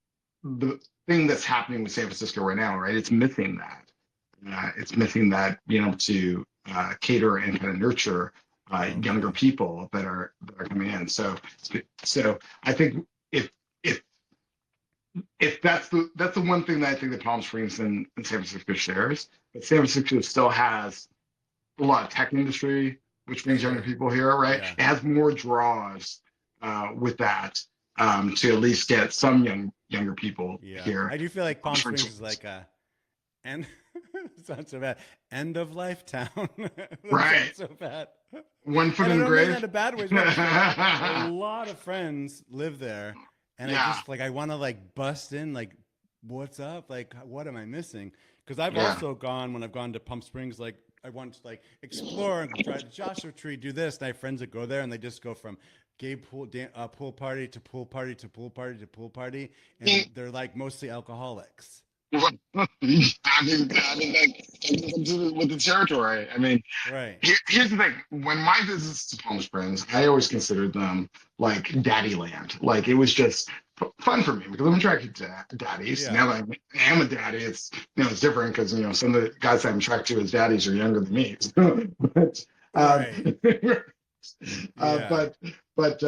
S2: that's happening with San Francisco right now, right? It's missing that. It's missing that, to cater and kind of nurture younger
S1: Okay.
S2: people that are coming in. So I think if if that's the one thing that I think that Palm Springs and San Francisco shares, but San Francisco still has a lot of tech industry, which brings younger
S1: Sure.
S2: people here, right?
S1: Yeah.
S2: It has more draws with that to at least get some younger people
S1: Yeah.
S2: here.
S1: I do feel like Palm
S2: For
S1: Springs is
S2: instance.
S1: like a end. It's not so bad. End of life town. That
S2: Right.
S1: sounds so bad.
S2: One foot
S1: And I
S2: in the
S1: don't mean that
S2: grave.
S1: in a bad way as well, because like a lot of friends live there, and I
S2: Yeah.
S1: just like I want to like bust in, like, what's up? Like, what am I missing? Because I've
S2: Yeah.
S1: also gone when I've gone to Palm Springs, like I want to like explore and try the Joshua Tree, do this. And I have friends that go there, and they just go from gay pool party to pool party to pool party to pool party, and they're like mostly alcoholics.
S2: I mean, that comes with the territory. I mean,
S1: Right.
S2: here's the thing. When my visits to Palm Springs, I always considered them like daddy land. Like it was just fun for me because I'm attracted to daddies.
S1: Yeah.
S2: Now that I am a daddy, it's it's different because some of the guys I'm attracted to as daddies are younger than me. But um,
S1: Right.
S2: uh,
S1: Yeah.
S2: but but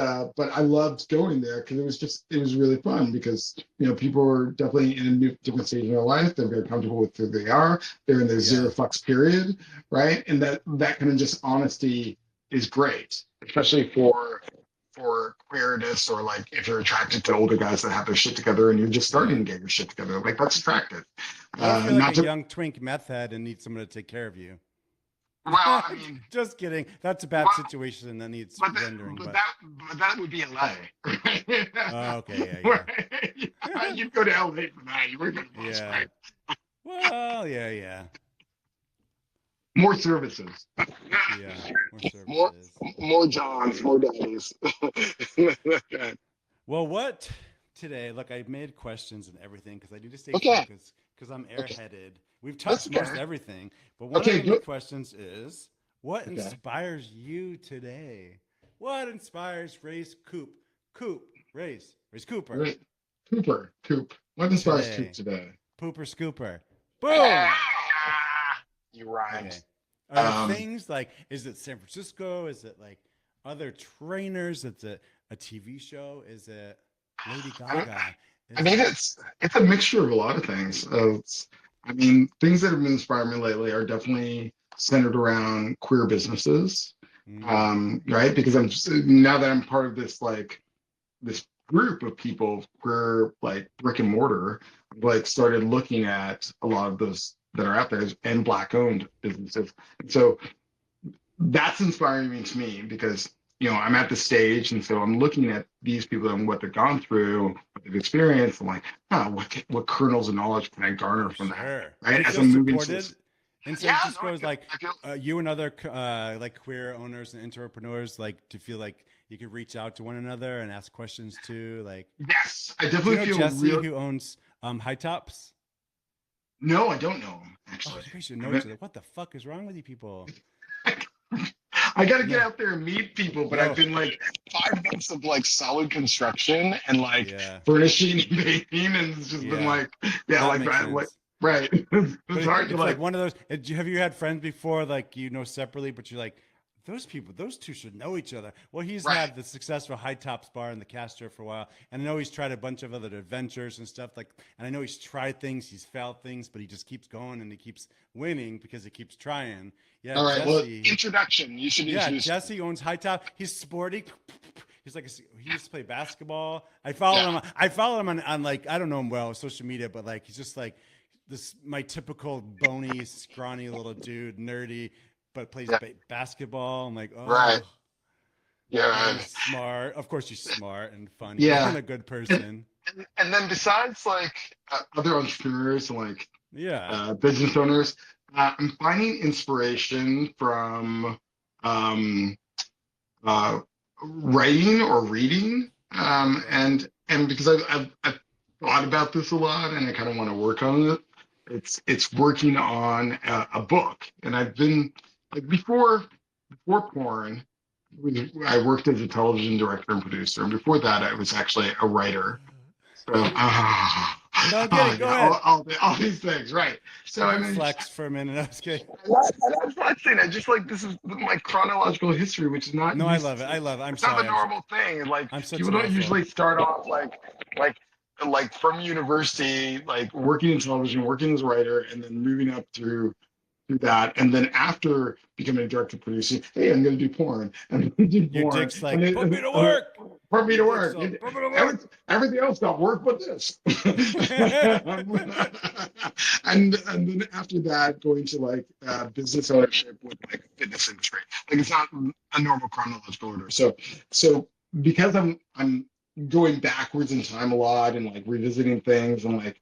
S2: I loved going there because it was really fun because people are definitely in a different stage in their life. They're very comfortable with who they are. They're in their
S1: Yeah.
S2: zero fucks period, right? And that kind of just honesty is great, especially for queerness or like if you're attracted to older guys that have their shit together and you're just starting
S1: Yeah.
S2: to get your shit together. Like that's attractive.
S1: What if you're like
S2: Not
S1: a
S2: to
S1: young twink meth head and need someone to take care of you?
S2: well, I mean,
S1: Just kidding. That's a bad
S2: well,
S1: situation that needs
S2: but that,
S1: rendering,
S2: but
S1: but
S2: that but that would be LA.
S1: okay,
S2: Right? You'd go to LA for that. You wouldn't go to
S1: yeah.
S2: Palm
S1: Yeah.
S2: Springs.
S1: Well, yeah, yeah.
S2: More services.
S1: Yeah. More
S2: More
S1: services.
S2: more Johns, more daddies.
S1: Well, what today? Look, I made questions and everything because I need to stay
S2: Okay.
S1: focused because I'm
S2: Okay.
S1: airheaded. We've
S2: That's
S1: touched most
S2: okay.
S1: everything, but one
S2: Okay,
S1: of the
S2: good.
S1: questions is what
S2: Okay.
S1: inspires you today? What inspires Race Cooper
S2: Right. Coop. What inspires Coop
S1: today?
S2: today?
S1: Pooper Scooper.
S2: Ah,
S1: Boom.
S2: you rhymed.
S1: Okay. Are there
S2: Um,
S1: things like, is it San Francisco? Is it like other trainers? Is it a TV show? Is it Lady
S2: I,
S1: Gaga?
S2: I
S1: Is
S2: mean,
S1: it,
S2: it's a mixture of a lot of things. I mean, things that have been inspiring me lately are definitely centered around queer businesses,
S1: mm,
S2: right? Because now that I'm part of this group of people, queer like brick and mortar, like started looking at a lot of those that are out there and black owned businesses. And so that's inspiring me to me because I'm at the stage and so I'm looking at these people and what they've gone through, what they've experienced. I'm like, what kernels of knowledge can I garner
S1: oh,
S2: from that,
S1: sure. Do
S2: right?
S1: you
S2: As
S1: feel
S2: I'm moving to this.
S1: supported in San
S2: Yeah, no,
S1: Francisco? Is like
S2: I feel
S1: you and other like queer owners and entrepreneurs like to feel like you could reach out to one another and ask questions too? Like,
S2: yes, I
S1: do you
S2: definitely
S1: know
S2: feel
S1: Jesse
S2: real.
S1: who owns High Tops?
S2: No, I don't know him
S1: Oh,
S2: actually.
S1: you guys should know
S2: I
S1: each
S2: mean,
S1: other. What the fuck is wrong with you people?
S2: I got to get
S1: No,
S2: out there and meet people, but I've
S1: no.
S2: been like 5 months of like solid construction and like
S1: Yeah,
S2: furnishing and painting, and it's just been
S1: yeah.
S2: like, yeah,
S1: That
S2: like
S1: makes
S2: that, like
S1: sense.
S2: right.
S1: But
S2: It's hard to
S1: it's like
S2: like,
S1: one of those. Have you had friends before, like separately, but you're like, those two should know each other. Well, he's
S2: right.
S1: had the successful High Tops bar in the Castro for a while, and I know he's tried a bunch of other adventures and stuff. Like, and I know he's tried things, he's failed things, but he just keeps going and he keeps winning because he keeps trying. Yeah,
S2: All right. Well,
S1: Jesse.
S2: introduction. You should
S1: Yeah,
S2: introduce.
S1: Jesse owns High Top. He's sporty. He's like he used to play basketball.
S2: Yeah.
S1: I follow him on like I don't know him well social media, but like he's just like this my typical bony, scrawny little dude, nerdy, but plays
S2: Yeah.
S1: basketball. I'm like,
S2: Right.
S1: oh, and
S2: Yeah.
S1: he's smart. Of course, he's smart and funny and
S2: Yeah.
S1: a good
S2: And,
S1: person.
S2: and then besides like other entrepreneurs and like
S1: Yeah.
S2: business owners, I'm finding inspiration from um, uh, writing or reading,
S1: Okay.
S2: and because I've thought about this a lot and I kind of want to work on it. It's working on a book, and I've been like before porn. I worked as a television director and producer, and before that, I was actually a writer. So,
S1: No, I'm kidding. Go
S2: yeah,
S1: ahead.
S2: all these things, right? So,
S1: I
S2: I
S1: can
S2: mean,
S1: flex for a minute. I was kidding.
S2: that's not saying. I just like this is my chronological history, which is not
S1: No, I
S2: used.
S1: love it. I love it. I'm
S2: It's not the
S1: sorry.
S2: normal thing. Like
S1: I'm such
S2: people
S1: an
S2: don't
S1: asshole.
S2: usually start off like like from university, like working in television, working as a writer, and then moving up through that. And then after becoming a director producing, hey, I'm going to do porn. I'm going to do
S1: Your
S2: porn.
S1: dick's like, put me to work.
S2: For me
S1: Your
S2: to
S1: dick's
S2: work.
S1: like, put me to
S2: Every,
S1: work.
S2: everything else got work but this. And then after that, going to like business ownership with like fitness industry. Like it's not a normal chronological order. So because I'm going backwards in time a lot and like revisiting things and like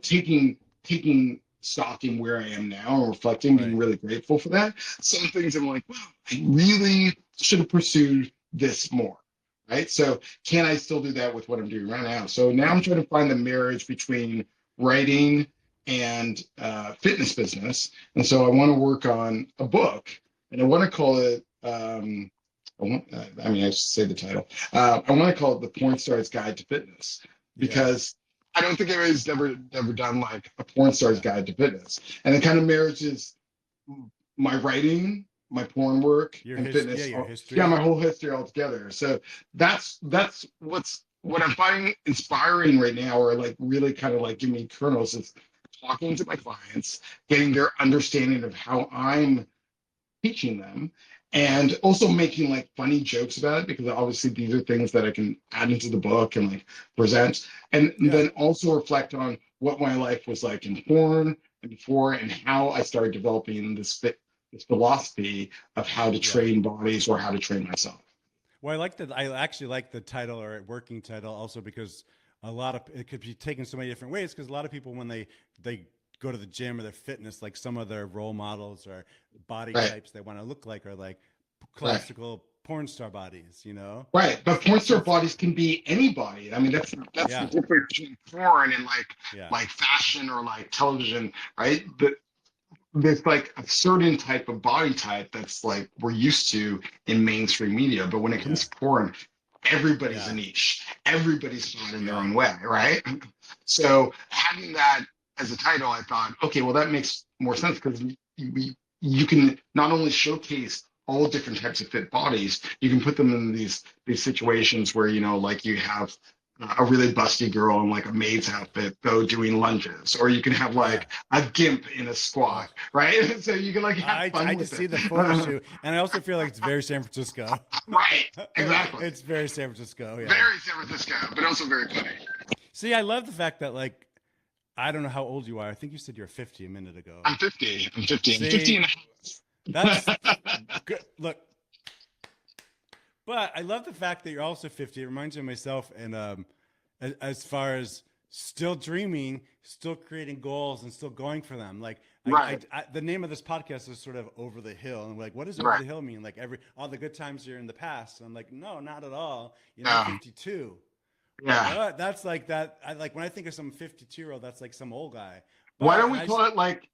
S2: taking stock in where I am now and reflecting, being
S1: Right.
S2: really grateful for that. Some things I'm like, wow, I really should have pursued this more. Right. So can I still do that with what I'm doing right now? So now I'm trying to find the marriage between writing and fitness business. And so I want to work on a book, and I want to call it. I mean, I should say the title. I want to call it the Porn Star's Guide to Fitness
S1: Yeah.
S2: because I don't think anybody's ever done like a porn star's
S1: Yeah.
S2: guide to fitness, and it kind of marriages my writing, my porn work, and
S1: Yeah,
S2: fitness.
S1: your
S2: Yeah,
S1: history.
S2: my whole history all together. So that's what I'm finding inspiring right now, or like really kind of like giving me kernels is talking to my clients, getting their understanding of how I'm teaching them, and also making like funny jokes about it because obviously these are things that I can add into the book and like present, and
S1: Yeah.
S2: then also reflect on what my life was like in porn and before, and how I started developing this philosophy of how to
S1: Yeah.
S2: train bodies or how to train myself.
S1: Well, I like that. I actually like the title or working title also because a lot of it could be taken so many different ways. Because a lot of people, when they go to the gym or their fitness, like some of their role models or body
S2: Right,
S1: types they want to look like are like
S2: right.
S1: classical porn star bodies, you know?
S2: Right, but porn
S1: So
S2: star
S1: it's
S2: bodies can be anybody. I mean, that's the
S1: yeah,
S2: difference between porn and
S1: yeah,
S2: like fashion or like television, right? There's like a certain type of body type that's like we're used to in mainstream media, but when it
S1: yeah,
S2: comes to porn, everybody's a
S1: yeah,
S2: niche. Everybody's hot in their
S1: yeah,
S2: own way, right? So having that as a title, I thought, okay, well that makes more sense because you can not only showcase all different types of fit bodies, you can put them in these situations where like you have a really busty girl in like a maid's outfit go doing lunges, or you can have
S1: yeah.
S2: like a gimp in a
S1: Oh,
S2: squat, right? So you can like have
S1: I
S2: fun with
S1: just see
S2: it.
S1: the photo shoot, and I also feel like it's very San Francisco.
S2: Right, exactly.
S1: It's very San Francisco. Yeah.
S2: Very San Francisco, but also very funny.
S1: See, I love the fact that like I don't know how old you are. I think you said you're 50 a minute ago.
S2: I'm 50. I'm 50. I'm 50
S1: See,
S2: and
S1: that's
S2: a half.
S1: good. Look, but I love the fact that you're also 50. It reminds me of myself, and as far as still dreaming, still creating goals, and still going for them. Like
S2: Right,
S1: the name of this podcast is sort of Over the Hill, and like, what does over
S2: right.
S1: the hill mean? Like all the good times are in the past. And I'm like, no, not at all. I'm
S2: Yeah,
S1: 52.
S2: yeah.
S1: What? That's like that. I like when I think of some 52-year-old, that's like some old guy.
S2: Why
S1: But
S2: don't
S1: and
S2: we
S1: I
S2: call it like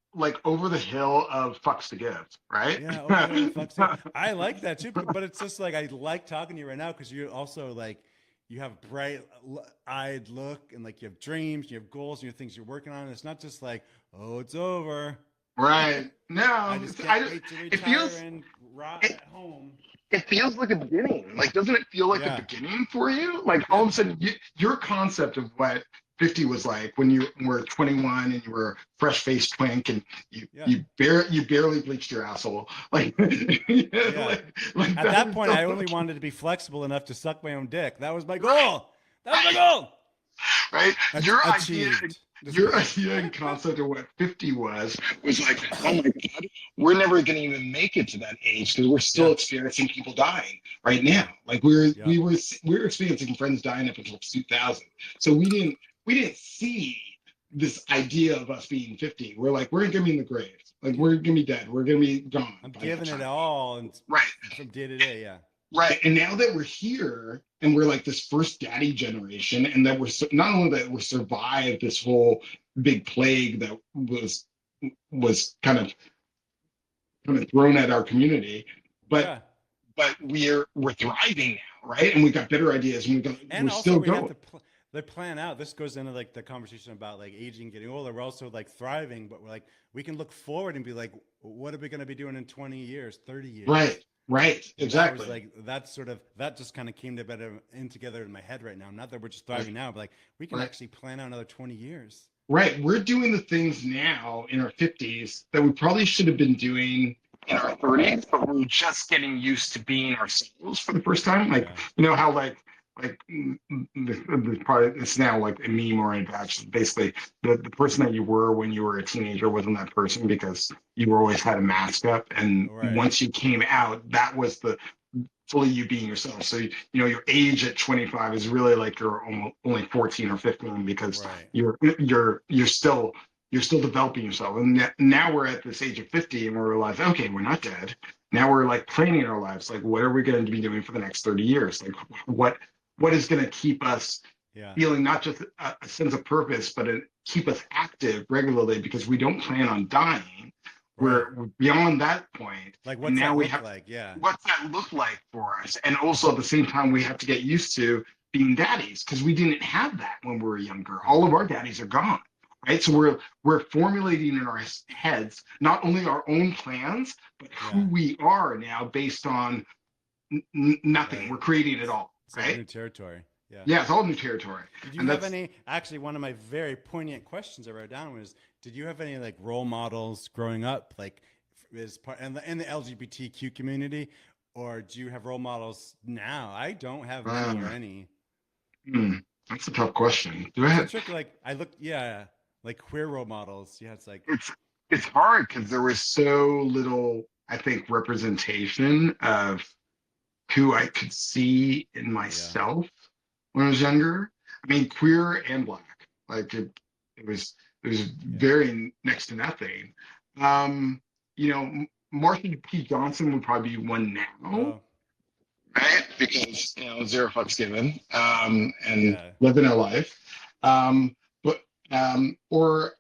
S2: over the hill of fucks to give, right?
S1: yeah, over the hill of fucks. I like that too, but it's just like I like talking to you right now because you're also like you have bright-eyed look and like you have dreams, you have goals, and you have things you're working on. And it's not just like oh, it's over.
S2: Right.
S1: I
S2: No,
S1: just
S2: I
S1: can't wait to
S2: it
S1: retire
S2: feels
S1: and rot
S2: it,
S1: at home.
S2: it feels like a beginning. Like, doesn't it feel like a
S1: Yeah,
S2: beginning for you? Like all
S1: yeah,
S2: of a sudden, your concept of what 50 was like when you were 21 and you were a fresh-faced twink and
S1: yeah,
S2: you barely bleached your asshole. Like,
S1: yeah.
S2: like
S1: At
S2: that
S1: that
S2: is
S1: point,
S2: so
S1: I only wanted to be flexible enough to suck my own dick. That was my goal. That was my goal.
S2: right.
S1: Achieved. Just
S2: Your
S1: kidding.
S2: idea and concept of what 50 was like, oh my God, we're never going to even make it to that age because we're still
S1: Yeah,
S2: experiencing people dying right
S1: yeah,
S2: now. Like we
S1: yeah,
S2: we were we were experiencing friends dying up until 2000. So we didn't see this idea of us being 50. We're like, we're gonna be in the grave. Like
S1: yeah.
S2: we're gonna be dead. We're gonna be gone
S1: I'm
S2: by that
S1: giving it
S2: time.
S1: all and
S2: Right.
S1: from day to day. Yeah,
S2: Right. And now that we're here and we're like this first daddy generation, and that not only that we survived this whole big plague that was kind of thrown at our community, but
S1: yeah.
S2: we're thriving now, right? And we got better ideas, and
S1: And
S2: we're
S1: also
S2: still
S1: we have
S2: going.
S1: to like plan out. This goes into like the conversation about like aging, getting older. We're also like thriving, but we're like we can look forward and be like, what are we going to be doing in 20 years, 30 years?
S2: Right. Right.
S1: And that was
S2: Exactly.
S1: like that's sort of that just kind of came to better in together in my head right now. Not that we're just thriving now, but like we can
S2: Right.
S1: actually plan out another 20 years.
S2: Right. We're doing the things now in our 50s that we probably should have been doing in our 30s, but we're just getting used to being ourselves for the first time. Like,
S1: Yeah.
S2: how probably it's now like a meme or a badge. Basically, the person that you were when you were a teenager wasn't that person because you always had a mask up. And
S1: All right.
S2: once you came out, that was the fully you being yourself. So your age at 25 is really like you're almost only 14 or 15 because
S1: Right.
S2: you're still developing yourself. And now we're at this age of 50 and we realize, okay, we're not dead. Now we're like planning our lives. Like, what are we going to be doing for the next 30 years? Like, what is going to keep us
S1: Yeah.
S2: feeling not just a sense of purpose, but keep us active regularly because we don't plan on dying.
S1: Right.
S2: We're beyond that point,
S1: Like,
S2: and
S1: what's
S2: now
S1: that
S2: we
S1: look
S2: have
S1: like? Yeah.
S2: what's that look like for us? And also at the same time, we have to get used to being daddies because we didn't have that when we were younger. All of
S1: Right.
S2: our daddies are gone, right? So we're formulating in our heads not only our own plans, but who
S1: Yeah.
S2: we are now based on nothing.
S1: Right.
S2: We're creating it all,
S1: It's like
S2: right?
S1: new territory. Yeah.
S2: Yeah, it's all new territory,
S1: Did you
S2: and
S1: have
S2: that's
S1: any? Actually, one of my very poignant questions I wrote down was, did you have any like role models growing up, like as part in the LGBTQ community, or do you have role models now? I don't have many or
S2: uh,
S1: any.
S2: hmm, that's a tough question. Do I
S1: It's a
S2: have,
S1: trick. Like I look, yeah, like queer role models. Yeah, it's like,
S2: it's it's hard because there was so little, I think, representation of who I could see in
S1: yeah.
S2: myself when I was younger. I mean, queer and black. Like it was it was
S1: Yeah.
S2: very next to nothing. Um, you know, Marsha P. Johnson would probably be one now,
S1: Oh,
S2: right? Because zero fucks given, and
S1: yeah.
S2: living a life. But or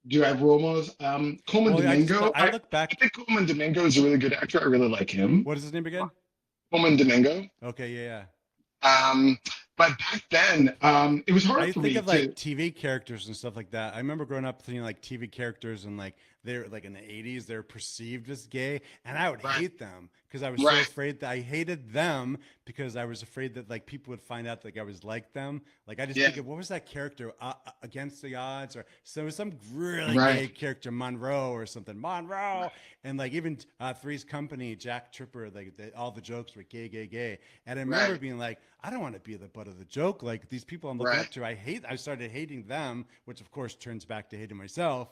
S2: do I have role models? Coleman
S1: Well,
S2: Domingo.
S1: I
S2: I
S1: look back.
S2: think Coleman Domingo is a really good actor. I really like him.
S1: What is his name again?
S2: Coleman Domingo.
S1: Okay, yeah, yeah.
S2: Um, but back then, it was hard
S1: I
S2: for
S1: think
S2: me
S1: of
S2: to.
S1: like TV characters and stuff like that. I remember growing up thinking like TV characters and like they're like in the 80s, they're perceived as gay. And I would
S2: Right,
S1: hate them because I was so
S2: right,
S1: afraid that I hated them because I was afraid that like people would find out like I was like them. Like I just
S2: yeah,
S1: think of what was that character Against the Odds, or so it was some really
S2: right,
S1: gay character, Monroe or something. Monroe. And like even Three's Company, Jack Tripper, like all the jokes were gay, gay, gay. And I remember
S2: right,
S1: being like, I don't want to be the butt of the joke. Like these people I'm looking
S2: right,
S1: up to, I started hating them, which of course turns back to hating myself.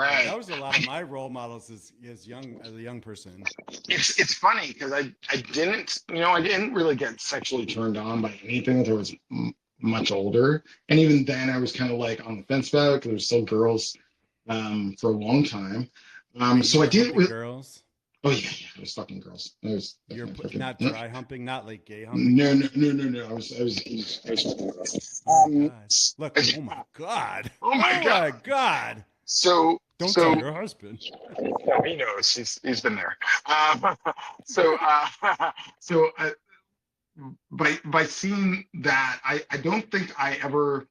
S1: But that
S2: right.
S1: was a lot of my role models as a young person.
S2: It's funny because I didn't I didn't really get sexually turned on by anything until I was much older, and even then I was kind of like on the fence about it because there were still girls for a long time.
S1: Wait, you
S2: So I
S1: were
S2: didn't
S1: humping
S2: really.
S1: girls?
S2: Oh yeah, yeah, I was fucking girls. I was
S1: You're
S2: definitely fucking.
S1: not dry humping, not like gay humping.
S2: No, no, no, no, no. I was fucking girls.
S1: Oh my god! Look! Oh my god!
S2: Oh my
S1: Oh
S2: god.
S1: my god!
S2: So
S1: Don't tell
S2: so
S1: your husband.
S2: no, he knows. He's been there. So so by seeing that, I don't think I ever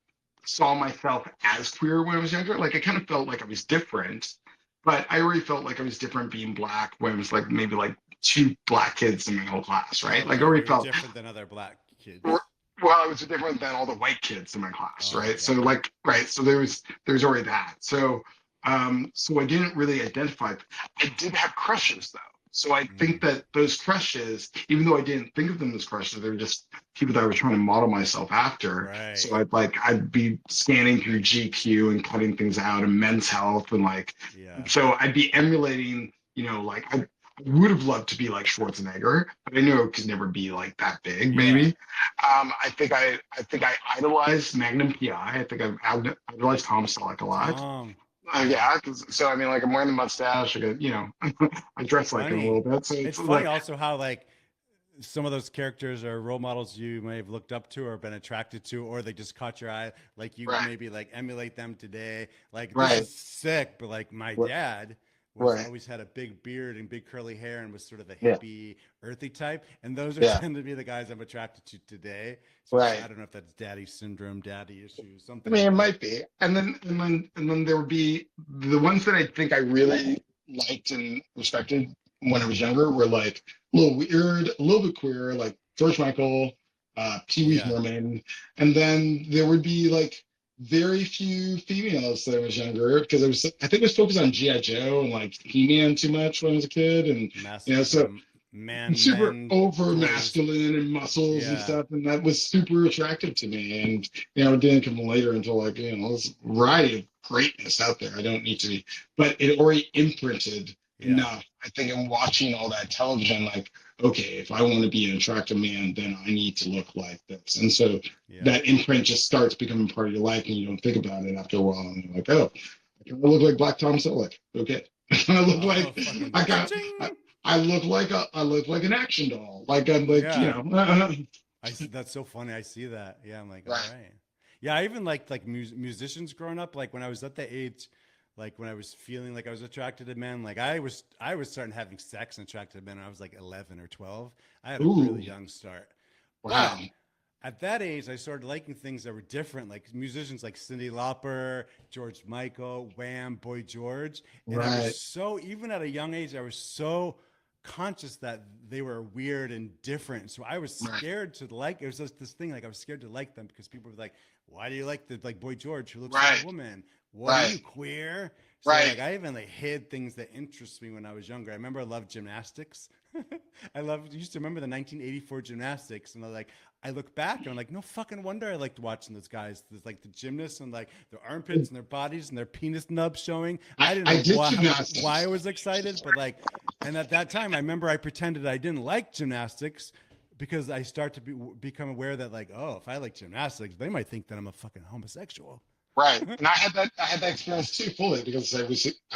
S2: saw myself as queer when I was younger. Like I kind of felt like I was different, but I already felt like I was different being black when I was like maybe like two black kids in my whole class, right? Like I
S1: Okay,
S2: already
S1: you were
S2: felt
S1: different than other black
S2: well,
S1: kids.
S2: I was different than all the white kids in my class,
S1: Oh,
S2: right? So
S1: okay.
S2: like right, so there was already that. So I didn't really identify. I did have crushes though. So I think
S1: Mm,
S2: that those crushes, even though I didn't think of them as crushes, they were just people that I was trying to model myself after. So
S1: right.
S2: I'd be scanning through GQ and cutting things out and Men's Health and like
S1: Yeah.
S2: so I'd be emulating, like I would have loved to be like Schwarzenegger, but I knew I could never be like that big,
S1: Yeah.
S2: maybe. I think I idolized Magnum PI. I think I've idolized Tom Selleck a lot.
S1: Tom.
S2: Yeah,
S1: Yeah.
S2: so I mean, like I'm wearing the mustache. I got, I
S1: It's
S2: dress like him a little
S1: funny.
S2: bit. So it's
S1: It's funny
S2: like,
S1: also how like some of those characters are role models you may have looked up to or been attracted to, or they just caught your eye. Like you
S2: right,
S1: maybe like emulate them today. Like this
S2: right,
S1: is sick, but like my
S2: right,
S1: dad was
S2: right.
S1: always had a big beard and big curly hair and was sort of a
S2: Yeah,
S1: hippie, earthy type. And those are
S2: yeah,
S1: tend to be the guys I'm attracted to today. So it's, I
S2: right.
S1: don't know if that's daddy syndrome, daddy issues,
S2: I
S1: something,
S2: mean, it
S1: but
S2: might be. And then there would be the ones that I think I really liked and respected when I was younger were like a little weird, a little bit queer, like George Michael, Pee Wee
S1: yeah.
S2: Herman. And then there would be like very few females that I was younger because I think I was focused on G.I. Joe and like He-Man too much when I was a kid. And, so super
S1: Man
S2: over
S1: toys.
S2: masculine and muscles and
S1: Yeah.
S2: stuff, and that was super attractive to me. And it didn't come later until like this variety of greatness out there. I don't need to be, but it already imprinted
S1: Yeah.
S2: enough. I think in watching all that television, like okay, if I want to be an attractive man, then I need to look like this, and so
S1: Yeah.
S2: that imprint just starts becoming part of your life, and you don't think about it after a while, and you're like, oh, I kind of look like Black Tom Selleck. Okay, I look
S1: Oh,
S2: like
S1: fucking
S2: I got.
S1: cha-ching.
S2: I look like an action doll. Like I'm like,
S1: Yeah. That's so funny. I see that. Yeah. I'm like, all
S2: right.
S1: right. Yeah, I even liked like musicians growing up. Like when I was at the age, like when I was feeling like I was attracted to men, like I was starting having sex and attracted to men when I was like 11 or 12. I had a
S2: Ooh,
S1: really young start.
S2: wow.
S1: But at that age, I started liking things that were different, like musicians like Cyndi Lauper, George Michael, Wham, Boy George. And I was
S2: Right,
S1: so, even at a young age, I was so conscious that they were weird and different. So I was
S2: right,
S1: scared to like, it was just this thing, like I was scared to like them because people were like, why do you like the like Boy George who looks like a
S2: right,
S1: woman? What are
S2: right,
S1: you, queer? So
S2: right.
S1: like I even like hid things that interest me when I was younger. I remember I loved gymnastics. Used to remember the 1984 gymnastics, and I look back and I'm like, no fucking wonder I liked watching those guys. There's like the gymnasts and like their armpits and their bodies and their penis nubs showing. I didn't
S2: I
S1: know
S2: did
S1: why I
S2: gymnastics.
S1: was excited, but like, and at that time, I remember I pretended I didn't like gymnastics because I start to become aware that like, oh, if I like gymnastics, they might think that I'm a fucking homosexual.
S2: Right. And I had that experience too fully because I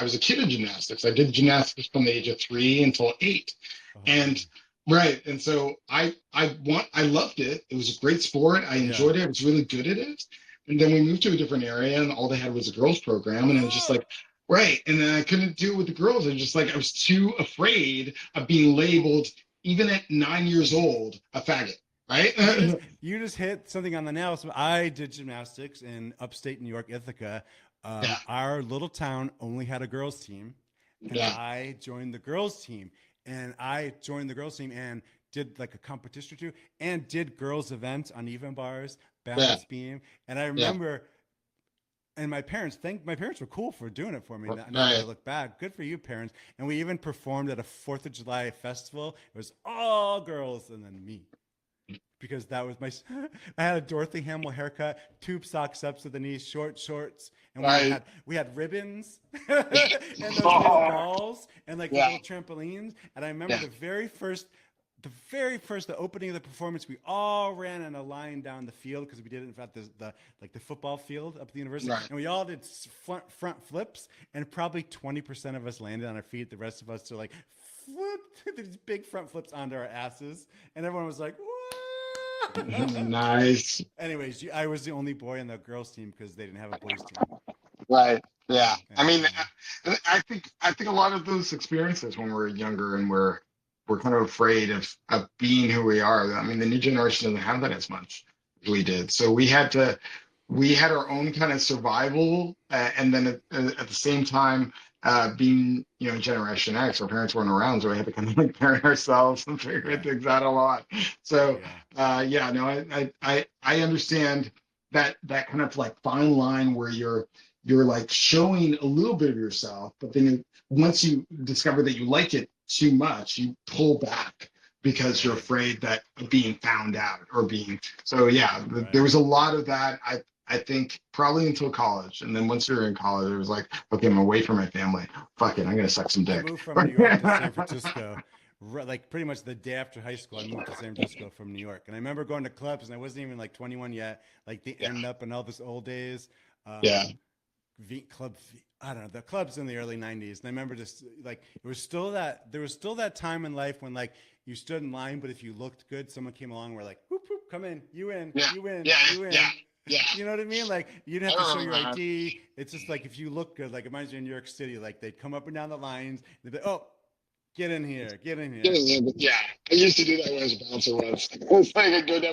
S2: was a kid in gymnastics. I did gymnastics from the age of 3 until 8.
S1: Oh
S2: And
S1: man,
S2: right. And so I loved it. It was a great sport. I
S1: yeah.
S2: enjoyed it. I was really good at it. And then we moved to a different area and all they had was a girls program. And it was just like, right. And then I couldn't do it with the girls. I was just like I was too afraid of being labeled, even at 9 years old, a faggot. Right.
S1: You just hit something on the nail. So I did gymnastics in upstate New York, Ithaca.
S2: Yeah.
S1: Our little town only had a girls team, and
S2: Yeah.
S1: I joined the girls team. And I joined the girls team and did like a competition or two, and did girls events on even bars,
S2: Yeah.
S1: balance beam. And I
S2: Yeah.
S1: remember, and my parents were cool for doing it for me. Now that I
S2: Right.
S1: look back, good for you, parents. And we even performed at a Fourth of July festival. It was all girls and then me because that was my. I had a Dorothy Hamill haircut, tube socks up to the knees, short shorts, and
S2: Right.
S1: we had ribbons and those little
S2: Oh,
S1: balls and like the
S2: yeah.
S1: little trampolines. And I remember
S2: Yeah.
S1: the opening of the performance, we all ran in a line down the field because we did it in fact the like the football field up at the university,
S2: Right.
S1: and we all did front flips, and probably 20% of us landed on our feet. The rest of us are like flipped these big front flips onto our asses, and everyone was like, "Whoa!"
S2: Nice.
S1: Anyways, I was the only boy on the girls team because they didn't have a boys team.
S2: Right. Yeah. I
S1: And
S2: mean, I think a lot of those experiences when we're younger and we're kind of afraid of being who we are. I mean, the new generation doesn't have that as much as we did. So we had our own kind of survival, and then at the same time, being Generation X, our parents weren't around, so we had to kind of like parent ourselves and figure
S1: yeah,
S2: things out a lot. So
S1: yeah,
S2: yeah, no, I understand that kind of like fine line where you're like showing a little bit of yourself, but then once you discover that you like it too much, you pull back because you're
S1: right,
S2: afraid that of being found out or being so yeah, there
S1: right.
S2: was a lot of that. I think probably until college. And then once you're in college, it was like, okay, I'm away from my family. Fuck it, I'm gonna suck some
S1: I
S2: dick.
S1: moved from New York to San Francisco, like pretty much the day after high school. I moved to San Francisco from New York, and I remember going to clubs, and I wasn't even like 21 yet. Like the
S2: Yeah,
S1: end up and all this old days.
S2: yeah,
S1: I don't know, the clubs in the early 90s. And I remember just like there was still that time in life when like you stood in line, but if you looked good, someone came along and were like, whoop, whoop, come in, you in,
S2: yeah,
S1: you in,
S2: yeah,
S1: you
S2: yeah,
S1: in.
S2: yeah.
S1: You know what I mean? Like you didn't have to
S2: I
S1: show
S2: remember
S1: your
S2: that.
S1: ID. It's just like if you look good, like it reminds me of New York City, like they'd come up and down the lines, they'd be, oh, get in here, get in here.
S2: Yeah, I used to do that when I was a bouncer once. It's like I'd go down